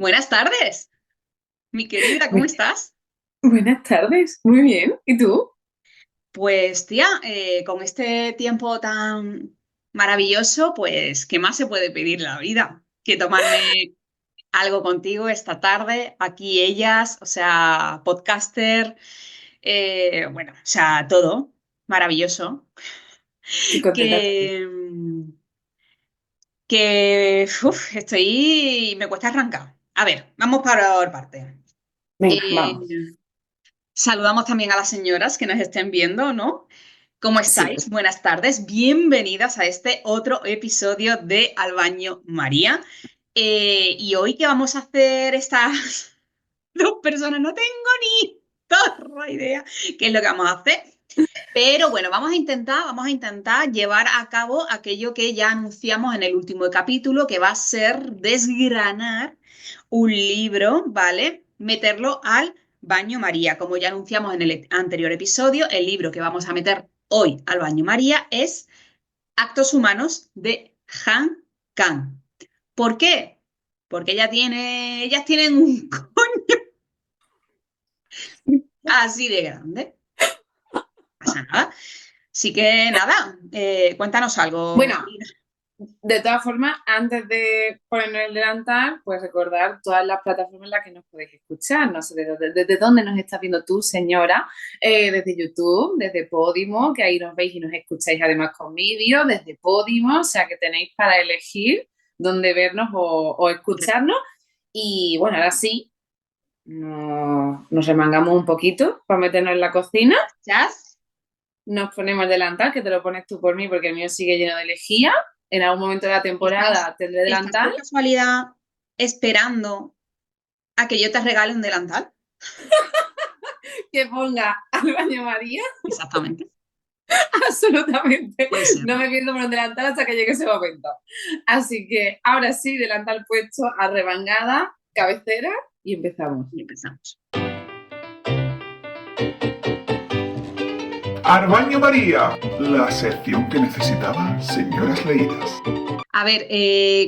Buenas tardes, mi querida, ¿cómo Bu- estás? Buenas tardes, muy bien. ¿Y tú? Pues tía, con este tiempo tan maravilloso, pues, ¿qué más se puede pedir en la vida? Que tomarme algo contigo esta tarde, aquí ellas, o sea, podcaster, bueno, o sea, todo maravilloso. Estoy contenta también. Que, me cuesta arrancar. A ver, vamos por parte. Venga, vamos. Saludamos también a las señoras que nos estén viendo, ¿no? ¿Cómo Sí. estáis? Buenas tardes. Bienvenidas a este otro episodio de Al Baño María. Y hoy, ¿qué vamos a hacer estas dos personas? No tengo ni torra idea qué es lo que vamos a hacer. Pero bueno, vamos a intentar llevar a cabo aquello que ya anunciamos en el último capítulo, que va a ser desgranar un libro, ¿vale? Meterlo al baño María. Como ya anunciamos en el anterior episodio, el libro que vamos a meter hoy al baño María es Actos Humanos de Han Kang. ¿Por qué? Porque ellas tienen un coño así de grande. No pasa nada. Así que nada, cuéntanos algo, Bueno, querida. de todas formas, antes de ponernos el delantal, pues recordar todas las plataformas en las que nos podéis escuchar. No sé desde dónde nos estás viendo tú, señora. Desde YouTube, desde Podimo, que ahí nos veis y nos escucháis además con vídeo, desde Podimo, o sea que tenéis para elegir dónde vernos o escucharnos. Y bueno, ahora sí, nos remangamos un poquito para meternos en la cocina. Jazz, Nos ponemos delantal, que te lo pones tú por mí porque el mío sigue lleno de lejía. En algún momento de la ¿estás, temporada tendré estás delantal. por casualidad esperando a que yo te regale un delantal? Que ponga al baño María. Exactamente. Absolutamente. Puede ser. No me pierdo por un delantal hasta que llegue ese momento. Así que ahora sí, delantal puesto, arremangada, cabecera y empezamos. Y empezamos. Arbaño María, la sección que necesitaba señoras leídas. A ver,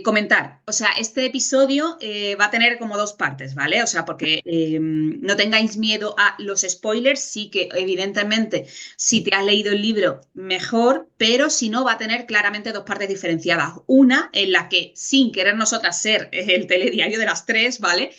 comentar. O sea, este episodio va a tener como dos partes, ¿vale? O sea, porque no tengáis miedo a los spoilers. Sí que, evidentemente, si te has leído el libro, mejor, pero si no, va a tener claramente dos partes diferenciadas. Una en la que, sin querer nosotras ser el telediario de las tres, ¿vale?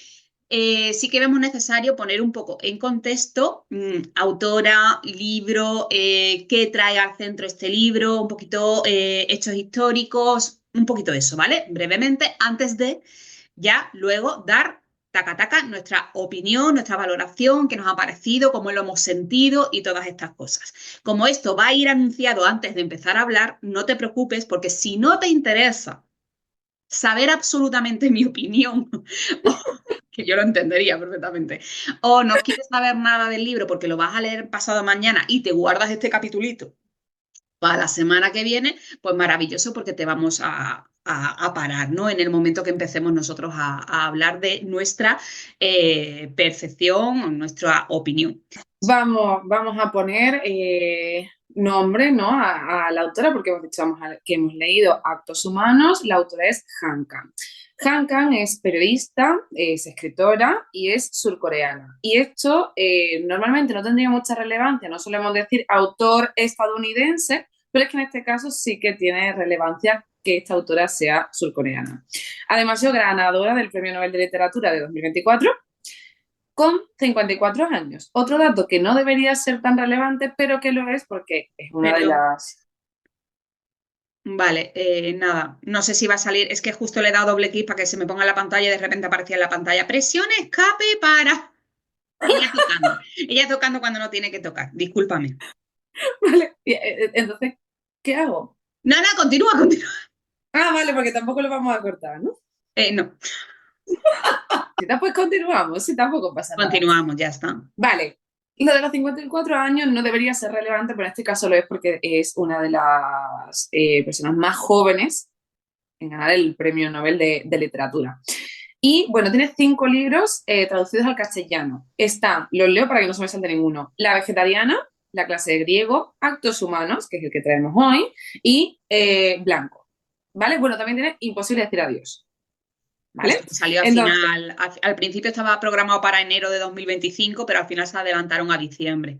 Sí que vemos necesario poner un poco en contexto, autora, libro, qué trae al centro este libro, un poquito hechos históricos, un poquito de eso, ¿vale? Brevemente, antes de ya luego dar taca taca nuestra opinión, nuestra valoración, qué nos ha parecido, cómo lo hemos sentido y todas estas cosas. Como esto va a ir anunciado antes de empezar a hablar, no te preocupes porque si no te interesa saber absolutamente mi opinión, que yo lo entendería perfectamente, o no quieres saber nada del libro porque lo vas a leer pasado mañana y te guardas este capitulito para la semana que viene, pues maravilloso porque te vamos a parar, ¿no? En el momento que empecemos nosotros a hablar de nuestra percepción o nuestra opinión. Vamos a poner nombre, ¿no? A la autora, porque hemos dicho que hemos leído Actos Humanos. La autora es Han Kang. Han Kang es periodista, es escritora y es surcoreana. Y esto normalmente no tendría mucha relevancia, no solemos decir autor estadounidense, pero es que en este caso sí que tiene relevancia que esta autora sea surcoreana. Además, es ganadora del Premio Nobel de Literatura de 2024 con 54 años. Otro dato que no debería ser tan relevante, pero que lo es porque es una de Perdón. las... Vale, nada, no sé si va a salir, es que justo le he dado doble clic para que se me ponga en la pantalla y de repente aparecía en la pantalla, presione escape para... Ella tocando cuando no tiene que tocar, discúlpame. Vale, entonces, ¿qué hago? No, no, continúa, continúa. Ah, vale, porque tampoco lo vamos a cortar, ¿no? No, Si pues continuamos, si tampoco pasa nada. continuamos, ya está. Vale, lo de los 54 años no debería ser relevante, pero en este caso lo es porque es una de las personas más jóvenes en ganar el Premio Nobel de Literatura. Y bueno, tiene 5 libros traducidos al castellano. Están, los leo para que no se me salte ninguno: La vegetariana, La clase de griego, Actos humanos, que es el que traemos hoy, y Blanco. ¿Vale? Bueno, también tiene Imposible decir adiós. Pues ¿vale? salió al Entonces, final, al principio estaba programado para enero de 2025, pero al final se adelantaron a diciembre,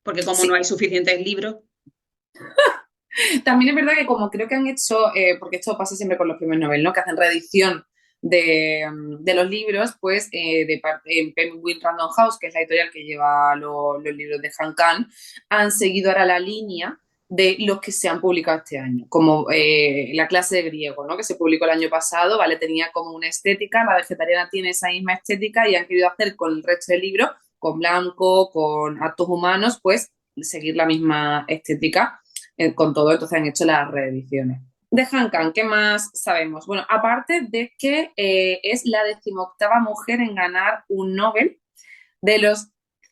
porque como no sí, hay suficientes libros, también es verdad que como creo que han hecho, porque esto pasa siempre con los premios Nobel, ¿no? Que hacen reedición de los libros, pues de parte en Penguin Random House, que es la editorial que lleva los libros de Han Kang, han seguido ahora la línea de los que se han publicado este año, como la clase de griego, ¿no? Que se publicó el año pasado, ¿vale? Tenía como una estética, la vegetariana tiene esa misma estética y han querido hacer con el resto del libro, con blanco, con actos humanos, pues seguir la misma estética con todo, entonces han hecho las reediciones. De Han Kang, ¿qué más sabemos? Bueno, aparte de que es la 18ª mujer en ganar un Nobel de los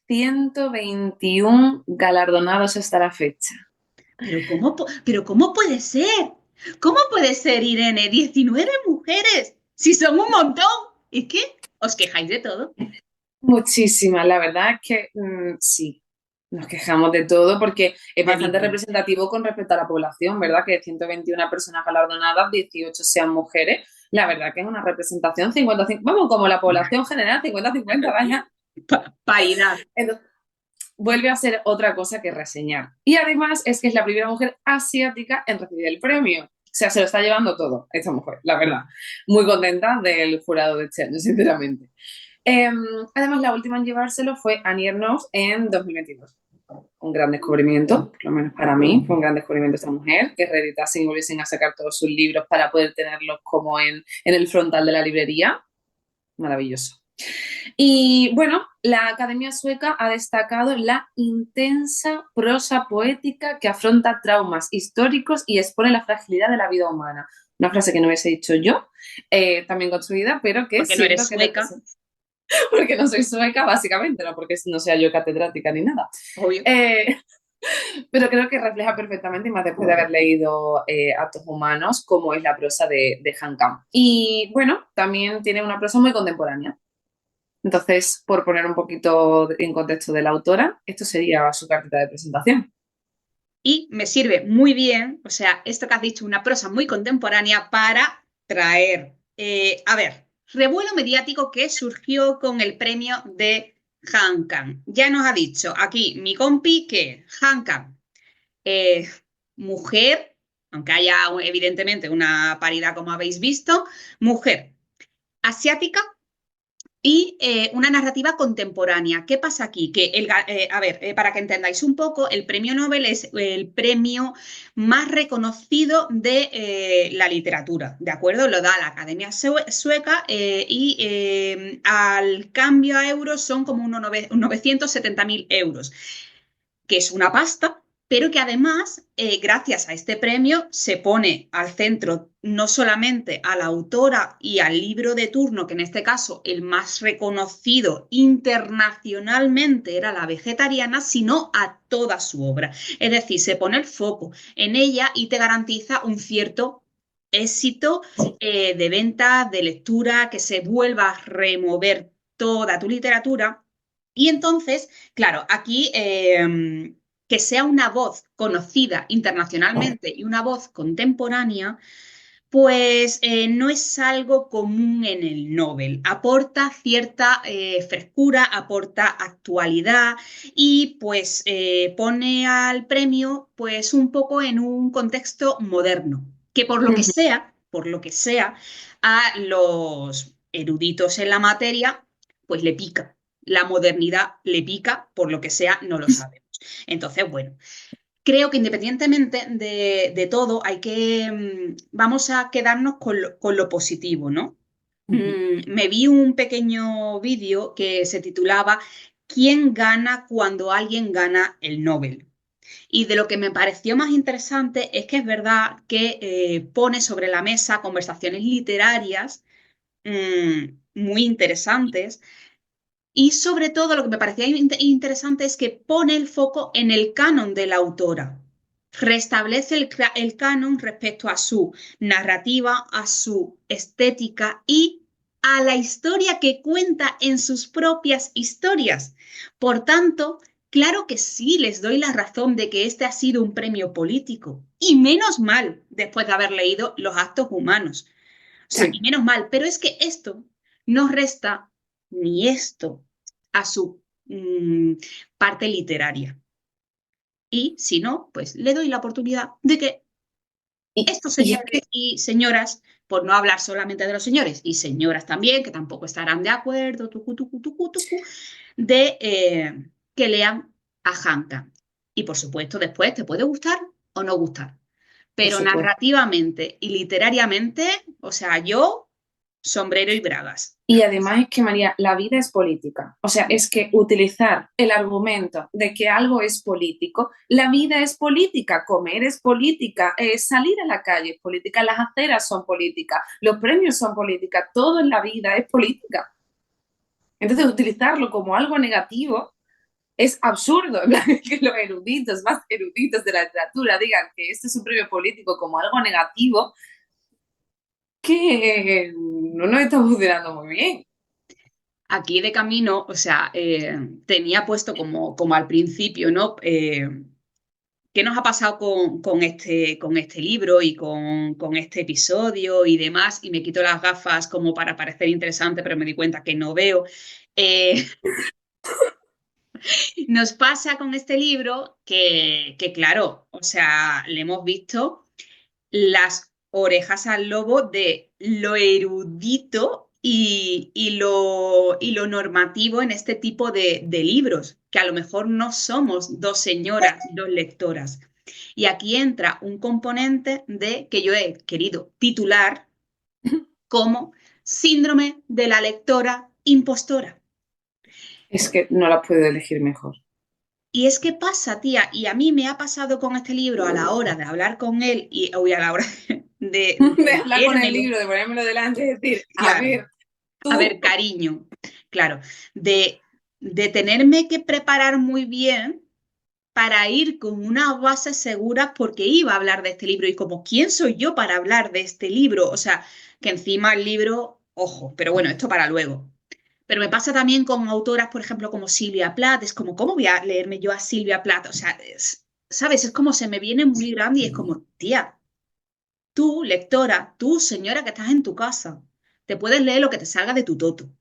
121 galardonados hasta la fecha. pero ¿cómo puede ser? ¿Cómo puede ser, Irene? 19 mujeres, si son un montón. ¿Es que os quejáis de todo? Muchísimas, la verdad es que sí, nos quejamos de todo porque es De mí. bastante representativo con respecto a la población, ¿verdad? Que de 121 personas galardonadas, 18 sean mujeres. La verdad que es una representación 50-50, vamos, como la población general, 50-50, vaya. Paridad. Entonces, vuelve a ser otra cosa que reseñar. Y además es que es la primera mujer asiática en recibir el premio. O sea, se lo está llevando todo esta mujer, la verdad. Muy contenta del jurado de este año, sinceramente. Además, la última en llevárselo fue Annie Ernaux en 2022. Un gran descubrimiento, por lo menos para mí, fue un gran descubrimiento esta mujer, que reeditasen y volviesen a sacar todos sus libros para poder tenerlos como en el frontal de la librería. Maravilloso. Y bueno, la Academia Sueca ha destacado la intensa prosa poética que afronta traumas históricos y expone la fragilidad de la vida humana. Una frase que no hubiese dicho yo, también construida, pero que Porque no siento eres que sueca, porque no soy sueca, básicamente, no porque no sea yo catedrática ni nada. obvio. Pero creo que refleja perfectamente, y más después de haber leído Actos Humanos, cómo es la prosa de Han Kang. Y bueno, también tiene una prosa muy contemporánea. Entonces, por poner un poquito en contexto de la autora, esto sería su cartita de presentación. Y me sirve muy bien, o sea, esto que has dicho, una prosa muy contemporánea para traer, a ver, revuelo mediático que surgió con el premio de Han Kang. Ya nos ha dicho aquí mi compi que Han Kang, eh, mujer, aunque haya evidentemente una paridad como habéis visto, mujer asiática y una narrativa contemporánea. ¿Qué pasa aquí? Que a ver, para que entendáis un poco, el premio Nobel es el premio más reconocido de la literatura, ¿de acuerdo? Lo da la Academia Sueca y al cambio a euros son como unos 970.000 euros, que es una pasta, pero que además, gracias a este premio, se pone al centro no solamente a la autora y al libro de turno, que en este caso el más reconocido internacionalmente era La Vegetariana, sino a toda su obra. Es decir, se pone el foco en ella y te garantiza un cierto éxito de venta, de lectura, que se vuelva a remover toda tu literatura. Y entonces, claro, aquí que sea una voz conocida internacionalmente y una voz contemporánea, pues no es algo común en el Nobel. Aporta cierta frescura, aporta actualidad y pues pone al premio pues un poco en un contexto moderno, que por lo que sea, a los eruditos en la materia, pues le pica. La modernidad le pica, por lo que sea, no lo sabemos. Entonces, bueno, creo que independientemente de todo, hay que, vamos a quedarnos con lo positivo, ¿no? Me vi un pequeño vídeo que se titulaba ¿Quién gana cuando alguien gana el Nobel? Y de lo que me pareció más interesante es que es verdad que pone sobre la mesa conversaciones literarias muy interesantes y sobre todo lo que me parecía interesante es que pone el foco en el canon de la autora. Restablece el canon respecto a su narrativa, a su estética y a la historia que cuenta en sus propias historias. Por tanto, claro que sí les doy la razón de que este ha sido un premio político. Y menos mal, después de haber leído Los Actos Humanos. sea, Sí. y menos mal, pero es que esto no resta ni esto a su parte literaria. Y si no, pues le doy la oportunidad de que estos Y es que señores y señoras, por no hablar solamente de los señores, y señoras también, que tampoco estarán de acuerdo, que lean a Hanka. Y por supuesto, después te puede gustar o no gustar. por Pero supuesto. narrativamente y literariamente, o sea, yo, sombrero y bragas. Y además es que, María, la vida es política. O sea, es que utilizar el argumento de que algo es político, la vida es política, comer es política, salir a la calle es política, las aceras son políticas, los premios son política, todo en la vida es política. Entonces, utilizarlo como algo negativo es absurdo. En plan, que los eruditos, más eruditos de la literatura, digan que este es un premio político como algo negativo, que no nos está funcionando muy bien. Aquí de camino, o sea, tenía puesto como al principio, ¿no? ¿Qué nos ha pasado con este libro y con este episodio y demás? Y me quito las gafas como para parecer interesante, pero me di cuenta que no veo. Eh, Nos pasa con este libro que, claro, o sea, le hemos visto las orejas al lobo de lo erudito y lo normativo en este tipo de libros, que a lo mejor no somos dos señoras, dos lectoras. Y aquí entra un componente de que yo he querido titular como síndrome de la lectora impostora. Es que no la puedo elegir mejor. Y es que pasa, tía, y a mí me ha pasado con este libro a la hora de hablar con él y hoy a la hora De de hablar con el leérmelo, libro, de ponérmelo delante y decir, a claro, ver, a ver, tú, cariño, claro, de tenerme que preparar muy bien para ir con unas bases seguras porque iba a hablar de este libro y como quién soy yo para hablar de este libro, o sea, que encima el libro, ojo, pero bueno, esto para luego. Pero me pasa también con autoras, por ejemplo, como Silvia Plath, es como, ¿cómo voy a leerme yo a Silvia Plath? O sea, ¿sabes? Es como se me viene muy grande y es como, tía, tú, lectora, tú, señora que estás en tu casa, te puedes leer lo que te salga de tu toto.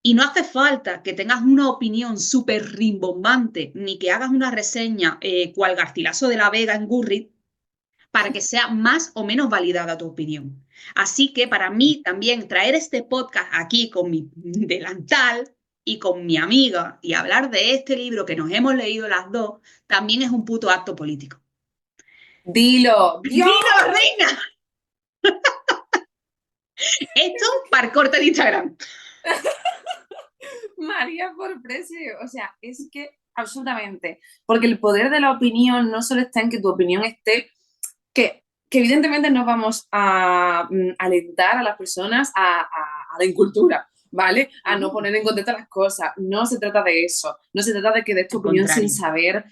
Y no hace falta que tengas una opinión súper rimbombante, ni que hagas una reseña cual Garcilaso de la Vega en Gurrit, para que sea más o menos validada tu opinión. Así que para mí también traer este podcast aquí con mi delantal y con mi amiga y hablar de este libro que nos hemos leído las dos, también es un puto acto político. dilo, Dios, ¡Dilo, reina! Esto para el corte de Instagram. María por precio. O sea, es que absolutamente. Porque el poder de la opinión no solo está en que tu opinión esté, que evidentemente no vamos a alentar a las personas a la incultura, ¿vale? A no poner en contexto las cosas. No se trata de eso. No se trata de que des tu Al opinión sin contrario. saber,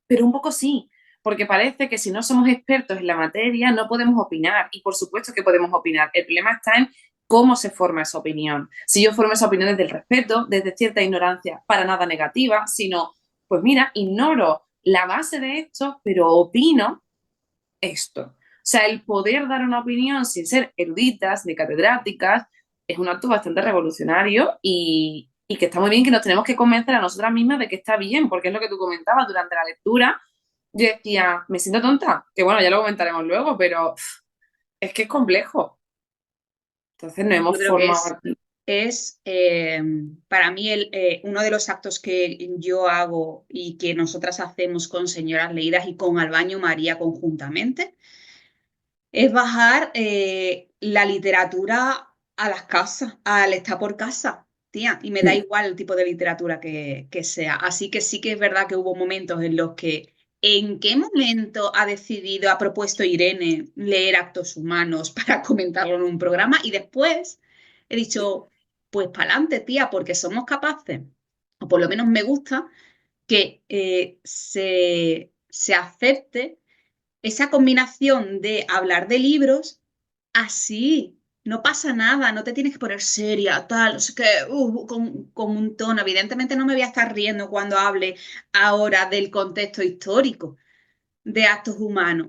pero un poco sí. Porque parece que si no somos expertos en la materia no podemos opinar. Y por supuesto que podemos opinar. El problema está en cómo se forma esa opinión. Si yo formo esa opinión desde el respeto, desde cierta ignorancia, para nada negativa, sino, pues mira, ignoro la base de esto, pero opino esto. O sea, el poder dar una opinión sin ser eruditas ni catedráticas es un acto bastante revolucionario y que está muy bien, que nos tenemos que convencer a nosotras mismas de que está bien, porque es lo que tú comentabas durante la lectura. Yo decía, me siento tonta, que bueno, ya lo comentaremos luego, pero es que es complejo. Entonces nos Yo hemos creo que formado aquí. es para mí uno de los actos que yo hago y que nosotras hacemos con Señoras Leídas y con Albaño María conjuntamente, es bajar la literatura a las casas, al estar por casa, tía, y me da igual el tipo de literatura que sea. Así que sí que es verdad que hubo momentos en los que, ¿en qué momento ha decidido, ha propuesto Irene leer Actos Humanos para comentarlo en un programa? Y después he dicho, pues para adelante, tía, porque somos capaces, o por lo menos me gusta, que se acepte esa combinación de hablar de libros así. No pasa nada, no te tienes que poner seria, tal, no sé qué, con un tono. Evidentemente no me voy a estar riendo cuando hable ahora del contexto histórico de Actos Humanos,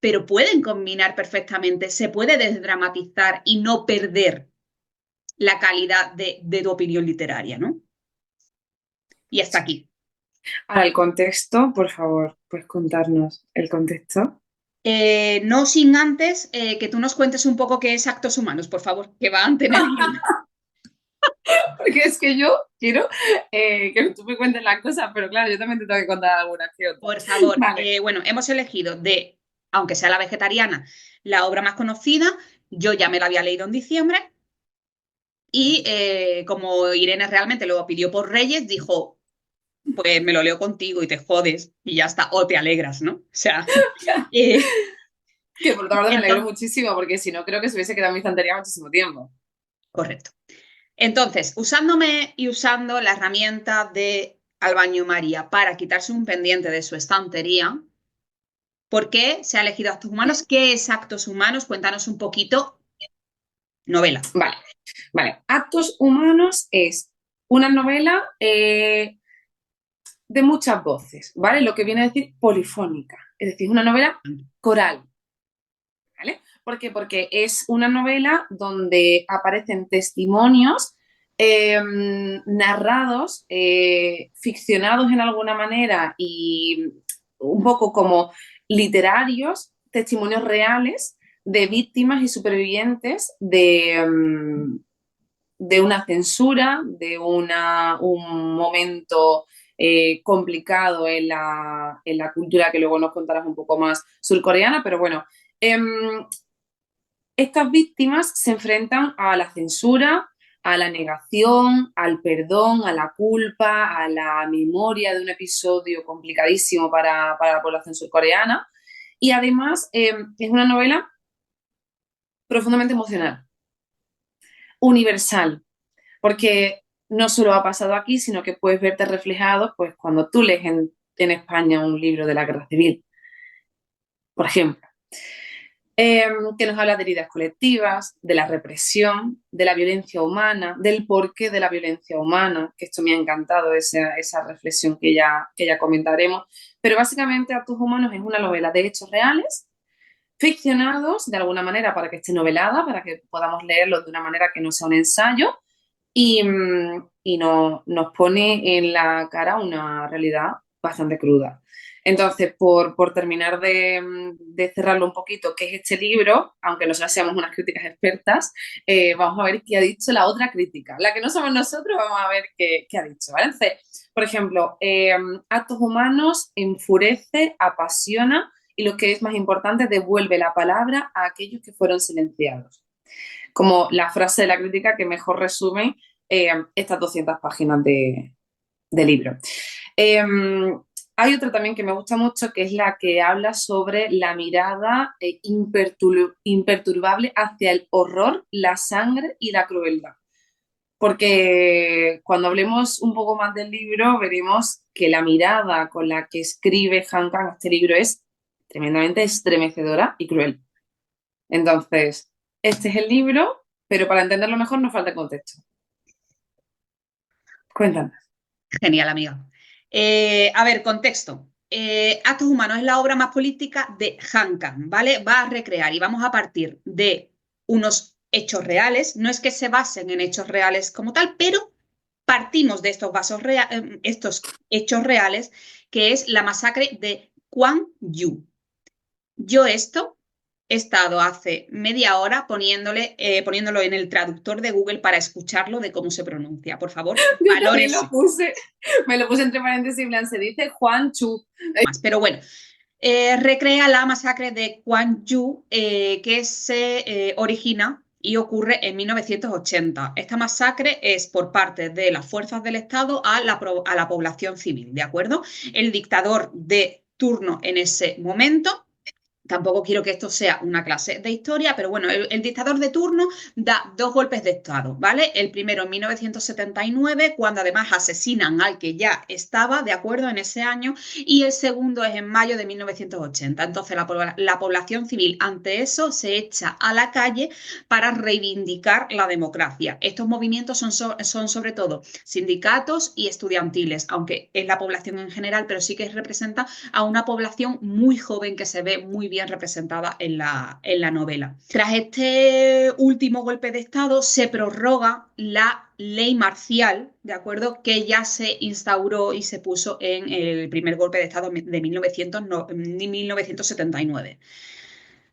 pero pueden combinar perfectamente, se puede desdramatizar y no perder la calidad de tu opinión literaria, ¿no? Y hasta aquí. Ahora, el contexto, por favor, ¿puedes contarnos el contexto? No sin antes que tú nos cuentes un poco qué es Actos Humanos, por favor, que van a tener... Porque es que yo quiero que tú me cuentes las cosas, pero claro, yo también te tengo que contar algunas que otras. Por favor, Vale. bueno, hemos elegido aunque sea La Vegetariana, la obra más conocida. Yo ya me la había leído en diciembre y como Irene realmente lo pidió por Reyes, dijo, pues me lo leo contigo y te jodes y ya está, o te alegras, ¿no? O sea, Que por otra parte me alegro entonces, muchísimo, porque si no creo que se hubiese quedado en mi estantería muchísimo tiempo. correcto. Entonces, usándome y usando la herramienta de Albaño María para quitarse un pendiente de su estantería, ¿por qué se ha elegido Actos Humanos? ¿Qué es Actos Humanos? Cuéntanos un poquito. Novela. Vale, vale. Actos Humanos es una novela de muchas voces, ¿vale? Lo que viene a decir polifónica, es decir, una novela coral, ¿vale? ¿Por qué? Porque es una novela donde aparecen testimonios narrados, ficcionados en alguna manera y un poco como literarios, testimonios reales de víctimas y supervivientes de una censura, de un momento complicado en la cultura que luego nos contarás un poco más surcoreana, pero bueno, estas víctimas se enfrentan a la censura, a la negación, al perdón, a la culpa, a la memoria de un episodio complicadísimo para la población surcoreana. Y además es una novela profundamente emocional, universal, porque no solo ha pasado aquí, sino que puedes verte reflejado pues, cuando tú lees en España un libro de la Guerra Civil, por ejemplo. Que nos habla de heridas colectivas, de la represión, de la violencia humana, del porqué de la violencia humana, que esto me ha encantado, esa reflexión que ya comentaremos. Pero básicamente Actos Humanos es una novela de hechos reales, ficcionados de alguna manera para que esté novelada, para que podamos leerlo de una manera que no sea un ensayo y nos pone en la cara una realidad bastante cruda. Entonces, por terminar de cerrarlo un poquito, ¿qué es este libro? Aunque nosotros seamos unas críticas expertas, vamos a ver qué ha dicho la otra crítica. La que no somos nosotros, vamos a ver qué ha dicho, ¿vale? Entonces, por ejemplo, Actos Humanos enfurece, apasiona y lo que es más importante, devuelve la palabra a aquellos que fueron silenciados. Como la frase de la crítica que mejor resume estas 200 páginas de libro. Hay otra también que me gusta mucho, que es la que habla sobre la mirada imperturbable hacia el horror, la sangre y la crueldad. Porque cuando hablemos un poco más del libro, veremos que la mirada con la que escribe Han Kang este libro es tremendamente estremecedora y cruel. Entonces, este es el libro, pero para entenderlo mejor nos falta contexto. Cuéntanos. Genial, amiga. A ver, contexto. Actos Humanos es la obra más política de Han Kang, ¿vale? Va a recrear y vamos a partir de unos hechos reales. No es que se basen en hechos reales como tal, pero partimos de estos hechos reales, que es la masacre de Kwang Yu. Yo esto he estado hace media hora poniéndolo en el traductor de Google para escucharlo de cómo se pronuncia. Por favor, Yo también valores. me lo puse entre paréntesis en plan, se dice Juan Chu. Pero bueno, recrea la masacre de Kwang Yu, que se origina y ocurre en 1980. Esta masacre es por parte de las fuerzas del Estado a la población civil, ¿de acuerdo? El dictador de turno en ese momento. Tampoco quiero que esto sea una clase de historia, pero bueno, el dictador de turno da dos golpes de Estado, ¿vale? El primero en 1979, cuando además asesinan al que ya estaba, de acuerdo, en ese año, y el segundo es en mayo de 1980. Entonces la población civil ante eso se echa a la calle para reivindicar la democracia. Estos movimientos son sobre todo sindicatos y estudiantiles, aunque es la población en general, pero sí que representa a una población muy joven que se ve muy bien bien representada en la novela. Tras este último golpe de Estado se prorroga la ley marcial, ¿de acuerdo? Que ya se instauró y se puso en el primer golpe de Estado de 1979.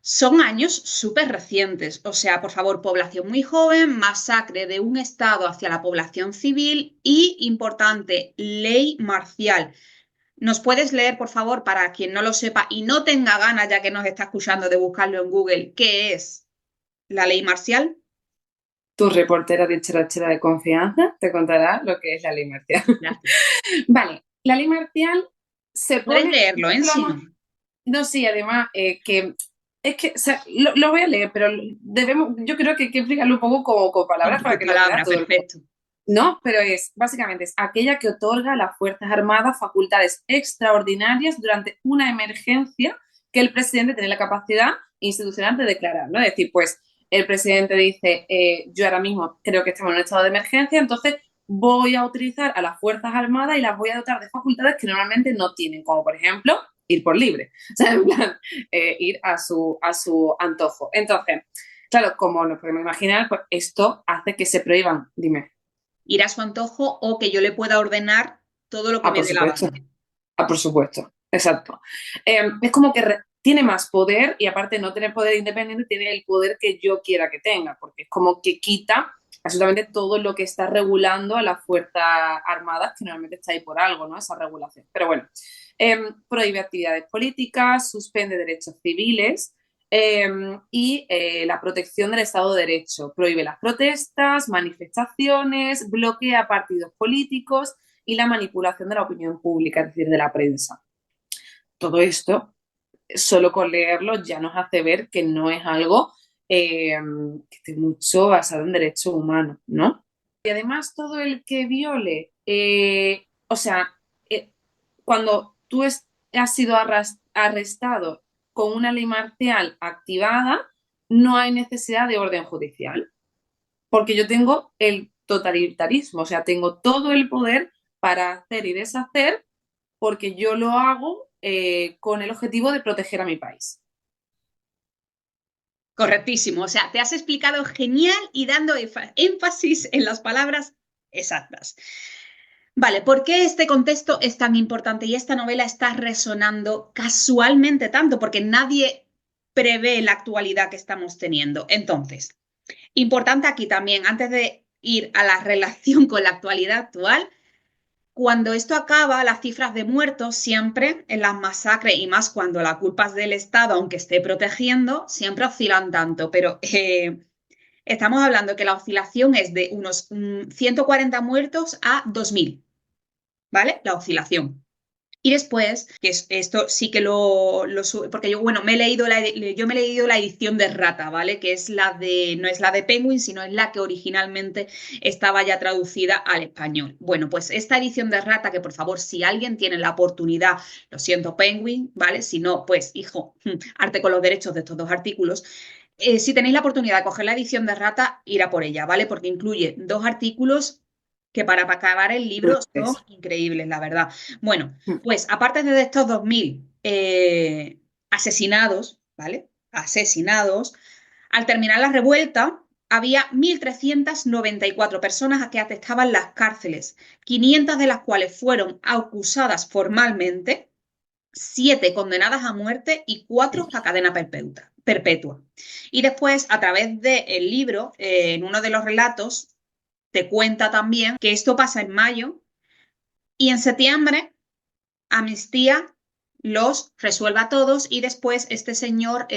Son años súper recientes, o sea, por favor, población muy joven, masacre de un Estado hacia la población civil y, importante, ley marcial. ¿Nos puedes leer, por favor, para quien no lo sepa y no tenga ganas, ya que nos está escuchando, de buscarlo en Google, qué es la ley marcial? Tu reportera dicharachera de confianza te contará lo que es la ley marcial. Gracias. Vale, la ley marcial se Puedes pone... leerlo, ¿eh? Sí, no. No, sí, además, que es que, o sea, lo voy a leer, pero yo creo que hay que explicarlo un poco con palabras para que lo entienda todo el mundo. Perfecto. No, pero básicamente es aquella que otorga a las Fuerzas Armadas facultades extraordinarias durante una emergencia que el presidente tiene la capacidad institucional de declarar, ¿no? Es decir, pues el presidente dice, yo ahora mismo creo que estamos en un estado de emergencia, entonces voy a utilizar a las Fuerzas Armadas y las voy a dotar de facultades que normalmente no tienen, como por ejemplo ir por libre, o sea, en plan, ir a su antojo. Entonces, claro, como nos podemos imaginar, pues esto hace que se prohíban, dime. Ir a su antojo o que yo le pueda ordenar todo lo que me dé la gana. Por supuesto, exacto. Es como que tiene más poder y aparte de no tener poder independiente, tiene el poder que yo quiera que tenga, porque es como que quita absolutamente todo lo que está regulando a las Fuerzas Armadas, que normalmente está ahí por algo, ¿no? Esa regulación. Pero bueno, prohíbe actividades políticas, suspende derechos civiles y la protección del Estado de Derecho. Prohíbe las protestas, manifestaciones, bloquea partidos políticos y la manipulación de la opinión pública, es decir, de la prensa. Todo esto, solo con leerlo, ya nos hace ver que no es algo que esté mucho basado en derechos humanos, ¿no? Y además todo el que viole, cuando tú has sido arrestado con una ley marcial activada, no hay necesidad de orden judicial, porque yo tengo el totalitarismo, o sea, tengo todo el poder para hacer y deshacer, porque yo lo hago con el objetivo de proteger a mi país. Correctísimo, o sea, te has explicado genial y dando énfasis en las palabras exactas. Vale, ¿por qué este contexto es tan importante y esta novela está resonando casualmente tanto? Porque nadie prevé la actualidad que estamos teniendo. Entonces, importante aquí también, antes de ir a la relación con la actualidad actual, cuando esto acaba, las cifras de muertos siempre en las masacres, y más cuando la culpa es del Estado, aunque esté protegiendo, siempre oscilan tanto. Pero estamos hablando que la oscilación es de unos 140 muertos a 2.000, ¿vale? La oscilación. Y después, que esto sí que porque yo, bueno, me he leído la edición de Rata, ¿vale? Que es no es la de Penguin, sino es la que originalmente estaba ya traducida al español. Bueno, pues esta edición de Rata, que por favor, si alguien tiene la oportunidad, lo siento, Penguin, ¿vale? Si no, pues, hijo, arte con los derechos de estos dos artículos. Si tenéis la oportunidad de coger la edición de Rata, ir a por ella, ¿vale? Porque incluye dos artículos que para acabar el libro son increíbles, la verdad. Bueno, pues aparte de estos 2.000 asesinados, ¿vale? Asesinados, al terminar la revuelta había 1.394 personas a que atestaban las cárceles, 500 de las cuales fueron acusadas formalmente, 7 condenadas a muerte y 4 a cadena perpetua. Y después, a través del libro, en uno de los relatos, te cuenta también que esto pasa en mayo y en septiembre Amnistía los resuelve a todos y después este señor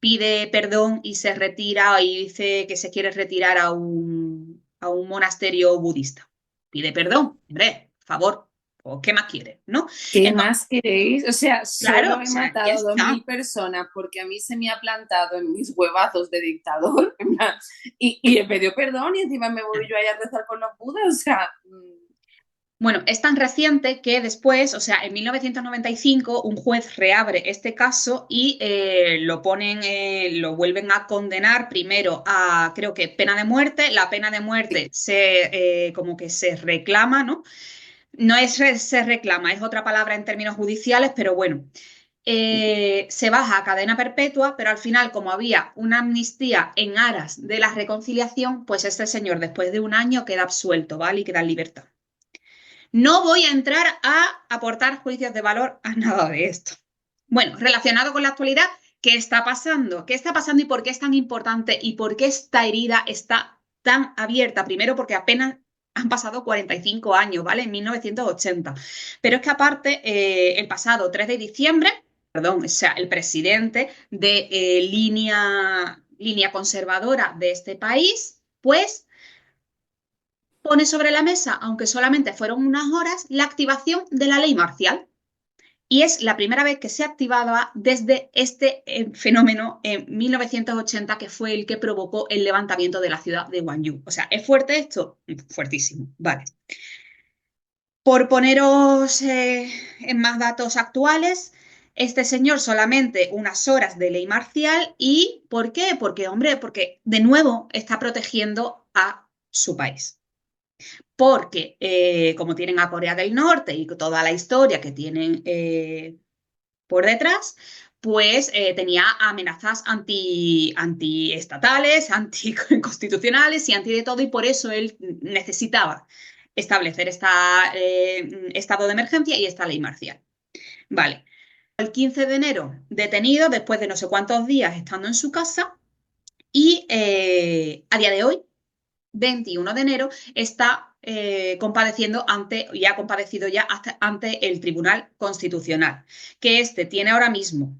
pide perdón y se retira y dice que se quiere retirar a un monasterio budista. Pide perdón, hombre, por favor. ¿O qué más quiere? ¿No? ¿Qué más queréis? O sea, claro, solo he matado 2.000 personas porque a mí se me ha plantado en mis huevazos de dictador y he pedido perdón y encima me voy yo a rezar con los budas, o sea... Bueno, es tan reciente que después, o sea, en 1995, un juez reabre este caso y lo vuelven a condenar primero a, creo que, pena de muerte. La pena de muerte como que se reclama, ¿no? No es se reclama, es otra palabra en términos judiciales, pero bueno. se baja a cadena perpetua, pero al final, como había una amnistía en aras de la reconciliación, pues este señor después de un año queda absuelto, ¿vale? Y queda en libertad. No voy a entrar a aportar juicios de valor a nada de esto. Bueno, relacionado con la actualidad, ¿qué está pasando? ¿Qué está pasando y por qué es tan importante y por qué esta herida está tan abierta? Primero, porque apenas han pasado 45 años, ¿vale? En 1980. Pero es que aparte, el pasado 3 de diciembre, perdón, o sea, el presidente de línea conservadora de este país, pues pone sobre la mesa, aunque solamente fueron unas horas, la activación de la ley marcial. Y es la primera vez que se activaba desde este fenómeno en 1980, que fue el que provocó el levantamiento de la ciudad de Gwangju. O sea, ¿es fuerte esto? Fuertísimo. Vale. Por poneros en más datos actuales, este señor solamente unas horas de ley marcial. ¿Y por qué? Porque, hombre, porque de nuevo está protegiendo a su país. Porque como tienen a Corea del Norte y toda la historia que tienen por detrás, pues tenía amenazas antiestatales, anticonstitucionales y anti de todo, y por eso él necesitaba establecer este estado de emergencia y esta ley marcial. Vale. El 15 de enero, detenido después de no sé cuántos días estando en su casa, y a día de hoy, 21 de enero, está compadeciendo ha compadecido ya ante el Tribunal Constitucional, que tiene ahora mismo,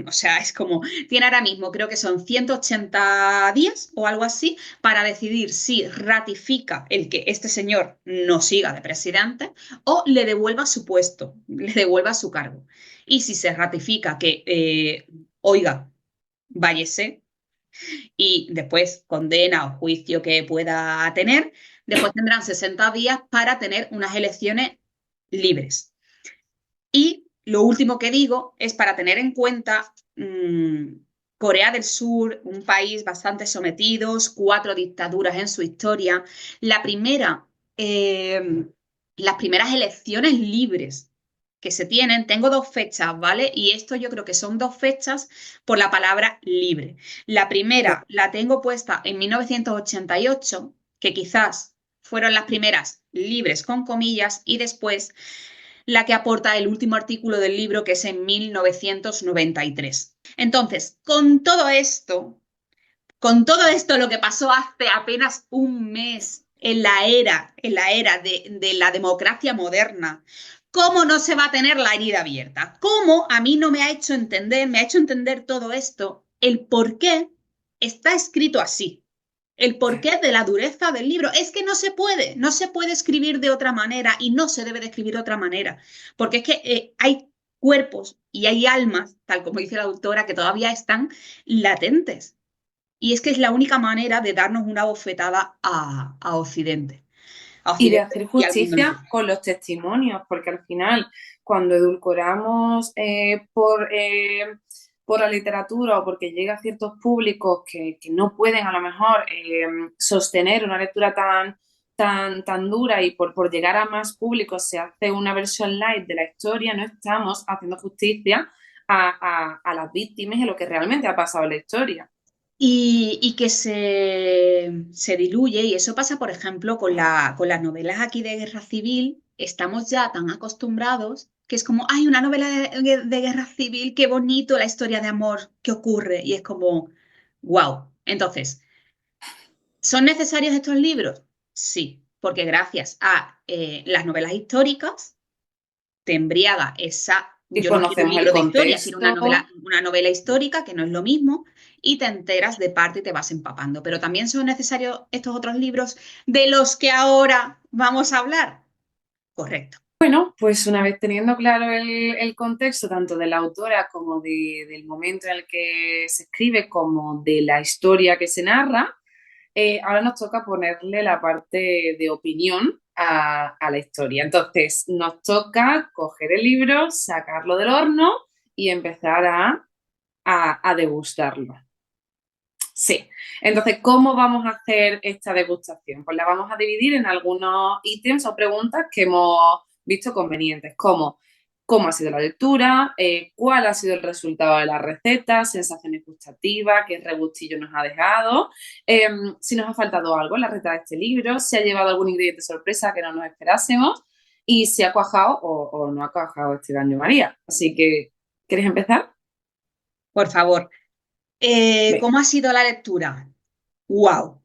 o sea, es como, tiene ahora mismo, creo que son 180 días o algo así, para decidir si ratifica el que este señor no siga de presidente o le devuelva su puesto, le devuelva su cargo. Y si se ratifica que, oiga, váyese, y después condena o juicio que pueda tener, después tendrán 60 días para tener unas elecciones libres. Y lo último que digo es para tener en cuenta Corea del Sur, un país bastante sometido, 4 dictaduras en su historia. Las primeras elecciones libres que se tienen, tengo 2 fechas, ¿vale? Y esto yo creo que son 2 fechas por la palabra libre. La primera la tengo puesta en 1988, que quizás fueron las primeras libres con comillas, y después la que aporta el último artículo del libro, que es en 1993. Entonces, con todo esto lo que pasó hace apenas un mes en la era de la democracia moderna, ¿cómo no se va a tener la herida abierta? ¿Cómo a mí no me ha hecho entender todo esto, el por qué está escrito así? El porqué de la dureza del libro. Es que no se puede escribir de otra manera y no se debe de escribir de otra manera, porque es que hay cuerpos y hay almas, tal como dice la autora, que todavía están latentes. Y es que es la única manera de darnos una bofetada a Occidente. Y de hacer Y al mundo justicia entero. con los testimonios, porque al final, cuando edulcoramos por la literatura o porque llega a ciertos públicos que no pueden a lo mejor sostener una lectura tan dura, y por llegar a más públicos se hace una versión light de la historia, no estamos haciendo justicia a las víctimas y a lo que realmente ha pasado en la historia. Y que se diluye, y eso pasa, por ejemplo, con las novelas aquí de guerra civil. Estamos ya tan acostumbrados que es como, hay una novela de guerra civil, qué bonito la historia de amor que ocurre, y es como, wow. Entonces, ¿son necesarios estos libros? Sí, porque gracias a las novelas históricas te embriaga esa. Y Yo no quiero un conocemos el libro de historia, quiero contexto. una novela histórica, que no es lo mismo, y te enteras de parte y te vas empapando. Pero también son necesarios estos otros libros de los que ahora vamos a hablar. Correcto. Bueno, pues una vez teniendo claro el contexto tanto de la autora como del momento en el que se escribe, como de la historia que se narra, ahora nos toca ponerle la parte de opinión a la historia. Entonces, nos toca coger el libro, sacarlo del horno y empezar a degustarlo. Sí. Entonces, ¿cómo vamos a hacer esta degustación? Pues la vamos a dividir en algunos ítems o preguntas que hemos visto convenientes, como cómo ha sido la lectura, cuál ha sido el resultado de la receta, sensaciones gustativas, qué regustillo nos ha dejado, si nos ha faltado algo en la receta de este libro, si ha llevado algún ingrediente sorpresa que no nos esperásemos y si ha cuajado o no ha cuajado este baño María. Así que, ¿quieres empezar? Por favor. Ve. ¿Cómo ha sido la lectura? ¡Wow!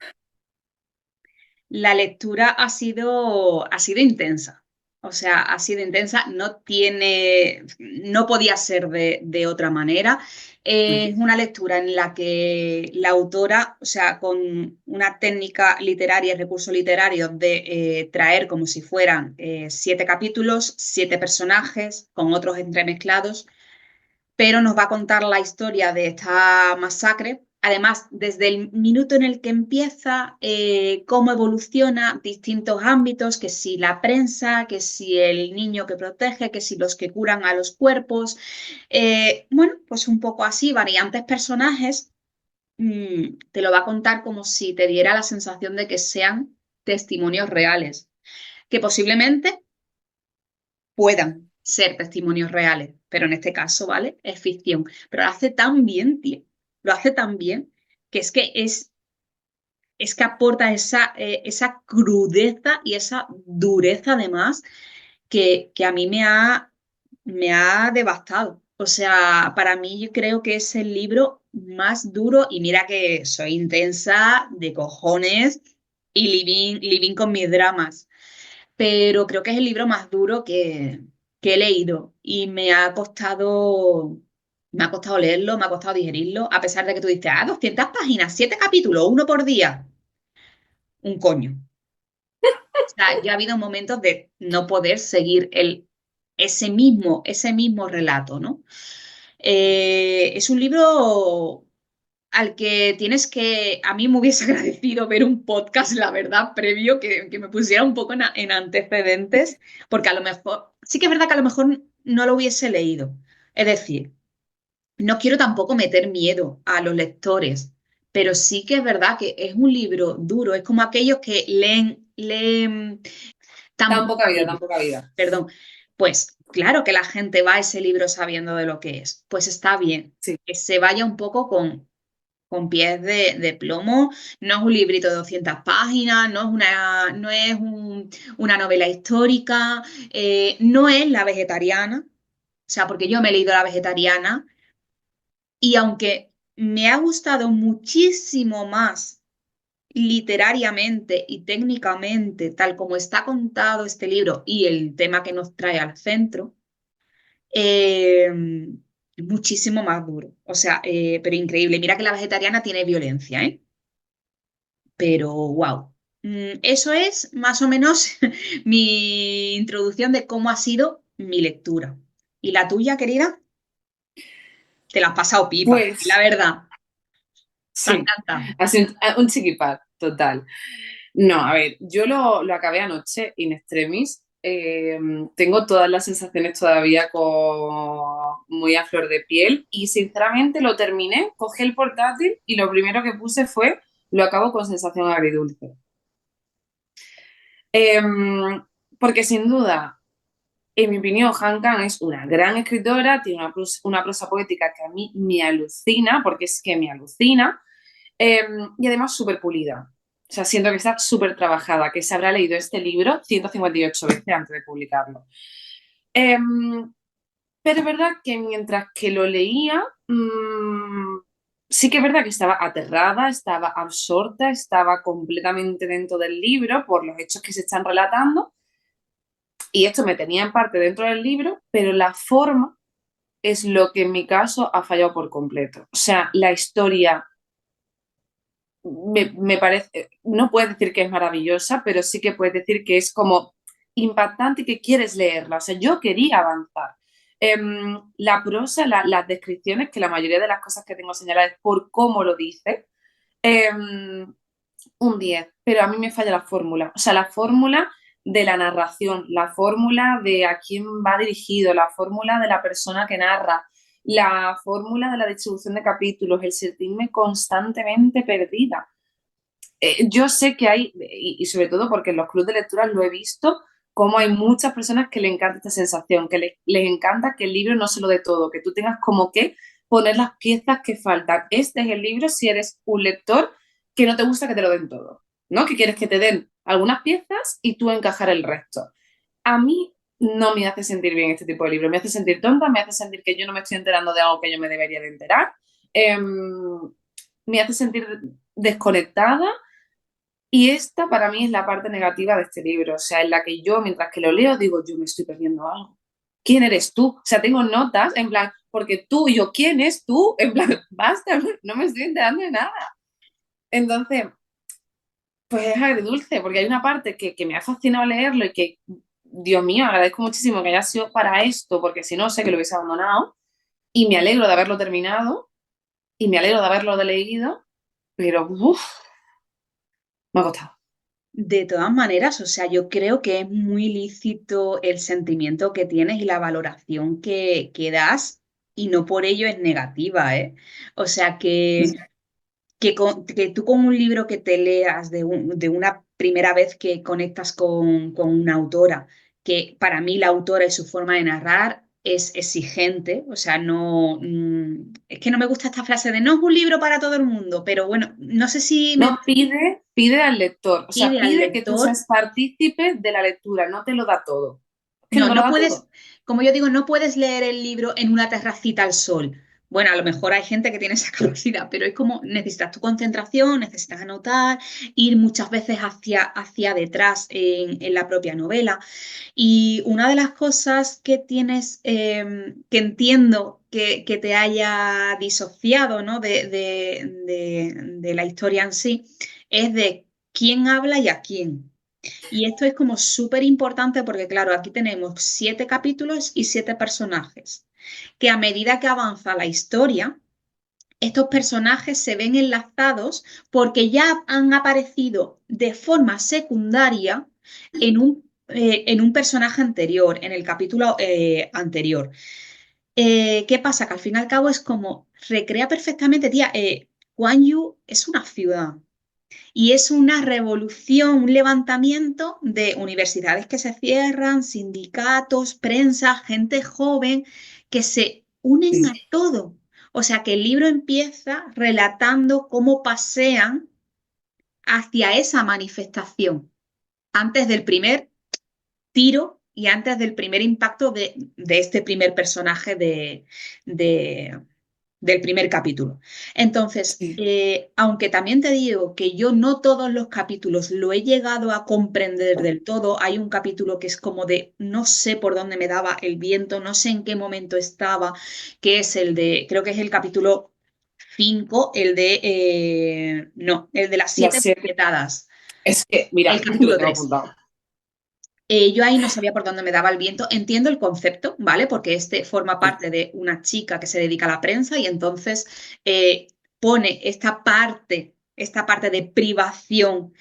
La lectura ha sido intensa. O sea, ha sido intensa, no podía ser de otra manera. Es una lectura en la que la autora, o sea, con una técnica literaria, recursos literarios de traer como si fueran 7 capítulos, 7 personajes, con otros entremezclados, pero nos va a contar la historia de esta masacre. Además, desde el minuto en el que empieza, cómo evoluciona distintos ámbitos, que si la prensa, que si el niño que protege, que si los que curan a los cuerpos. Bueno, pues un poco así, variantes personajes. Te lo va a contar como si te diera la sensación de que sean testimonios reales, que posiblemente puedan ser testimonios reales, pero en este caso, ¿vale? Es ficción. Pero lo hace tan bien, tío. Lo hace tan bien es que aporta esa crudeza y esa dureza además que a mí me ha devastado. O sea, para mí yo creo que es el libro más duro y mira que soy intensa de cojones y living con mis dramas, pero creo que es el libro más duro que he leído y me ha costado leerlo, me ha costado digerirlo, a pesar de que tú dices, 200 páginas, 7 capítulos, uno por día, un coño. O sea, ya ha habido momentos de no poder seguir ese mismo relato, ¿no? Es un libro al que tienes que, a mí me hubiese agradecido ver un podcast, la verdad, previo, que me pusiera un poco en antecedentes, porque a lo mejor, sí que es verdad que a lo mejor no lo hubiese leído. Es decir, no quiero tampoco meter miedo a los lectores, pero sí que es verdad que es un libro duro, es como aquellos que leen tan Tan poco poca vida, libro, tan poca vida. perdón. Pues claro que la gente va a ese libro sabiendo de lo que es. Pues está bien Sí. que se vaya un poco con pies de plomo. No es un librito de 200 páginas, no es una novela histórica, no es La Vegetariana. O sea, porque yo me he leído La Vegetariana y aunque me ha gustado muchísimo más literariamente y técnicamente, tal como está contado este libro y el tema que nos trae al centro, eh, muchísimo más duro. O sea, pero increíble. Mira que La Vegetariana tiene violencia, ¿eh? Pero wow. Eso es más o menos mi introducción de cómo ha sido mi lectura. ¿Y la tuya, querida? Te la has pasado pipa, la Pues verdad. Te sí, encanta. así un chiquipar, total. No, a ver, yo lo acabé anoche in extremis. Tengo todas las sensaciones todavía muy a flor de piel y sinceramente lo terminé, cogí el portátil y lo primero que puse fue, lo acabo con sensación agridulce. Porque sin duda, en mi opinión, Han Kang es una gran escritora, tiene una prosa poética que a mí me alucina, porque es que me alucina, eh, y además súper pulida. O sea, siento que está súper trabajada, que se habrá leído este libro 158 veces antes de publicarlo. Eh, pero es verdad que mientras que lo leía, sí que es verdad que estaba aterrada, estaba absorta, estaba completamente dentro del libro por los hechos que se están relatando. Y esto me tenía en parte dentro del libro, pero la forma es lo que en mi caso ha fallado por completo. O sea, la historia me parece, no puedes decir que es maravillosa, pero sí que puedes decir que es como impactante y que quieres leerla. O sea, yo quería avanzar. La prosa, las descripciones, que la mayoría de las cosas que tengo señaladas es por cómo lo dice, un 10, pero a mí me falla la fórmula. O sea, la fórmula de la narración, la fórmula de a quién va dirigido, la fórmula de la persona que narra, la fórmula de la distribución de capítulos, el sentirme constantemente perdida. Yo sé que hay, y sobre todo porque en los clubes de lectura lo he visto, cómo hay muchas personas que le encanta esta sensación, que les encanta que el libro no se lo dé todo, que tú tengas como que poner las piezas que faltan. Este es el libro si eres un lector que no te gusta que te lo den todo, ¿no? Que quieres que te den algunas piezas y tú encajar el resto. A mí no me hace sentir bien este tipo de libro, me hace sentir tonta, me hace sentir que yo no me estoy enterando de algo que yo me debería de enterar, me hace sentir desconectada y esta para mí es la parte negativa de este libro, o sea, en la que yo mientras que lo leo digo, yo me estoy perdiendo algo. ¿Quién eres tú? O sea, tengo notas en plan, porque tú y yo, ¿quién es tú? En plan, basta, no me estoy enterando de nada. Entonces, pues es agridulce, porque hay una parte que me ha fascinado leerlo y que, Dios mío, agradezco muchísimo que haya sido para esto, porque si no sé que lo hubiese abandonado, y me alegro de haberlo terminado, y me alegro de haberlo leído, pero uff, me ha costado. De todas maneras, o sea, yo creo que es muy lícito el sentimiento que tienes y la valoración que das, y no por ello es negativa, ¿eh? O sea, que tú con un libro que te leas de una primera vez que conectas con una autora, que para mí la autora y su forma de narrar es exigente, o sea, no, es que no me gusta esta frase de no es un libro para todo el mundo, pero bueno, no sé si me No pide al lector, o sea, pide al pide que tú lector. seas partícipe de la lectura, no te lo da todo. Es que no No, te lo no da puedes, todo. como yo digo, no puedes leer el libro en una terracita al sol. Bueno, a lo mejor hay gente que tiene esa capacidad, pero es como necesitas tu concentración, necesitas anotar, ir muchas veces hacia detrás en la propia novela. Y una de las cosas que tienes, que entiendo que te haya disociado, ¿no? de la historia en sí, es de quién habla y a quién. Y esto es como súper importante porque, claro, aquí tenemos 7 capítulos y 7 personajes, que a medida que avanza la historia, estos personajes se ven enlazados porque ya han aparecido de forma secundaria en un personaje anterior, en el capítulo anterior. ¿Qué pasa? Que al fin y al cabo es como recrea perfectamente, tía, Guan Yu es una ciudad. Y es una revolución, un levantamiento de universidades que se cierran, sindicatos, prensa, gente joven que se unen a todo. O sea que el libro empieza relatando cómo pasean hacia esa manifestación, antes del primer tiro y antes del primer impacto de este primer personaje de, del primer capítulo. Entonces, Sí. aunque también te digo que yo no todos los capítulos lo he llegado a comprender del todo, hay un capítulo que es como de no sé por dónde me daba el viento, no sé en qué momento estaba, que es el de, creo que es el capítulo 5, no, el de las Las siete siete. puñetadas, Es que, el mira, lo capítulo tengo 3. apuntado. Yo ahí no sabía por dónde me daba el viento. Entiendo el concepto, ¿vale? Porque este forma parte de una chica que se dedica a la prensa y entonces eh, pone esta parte de privación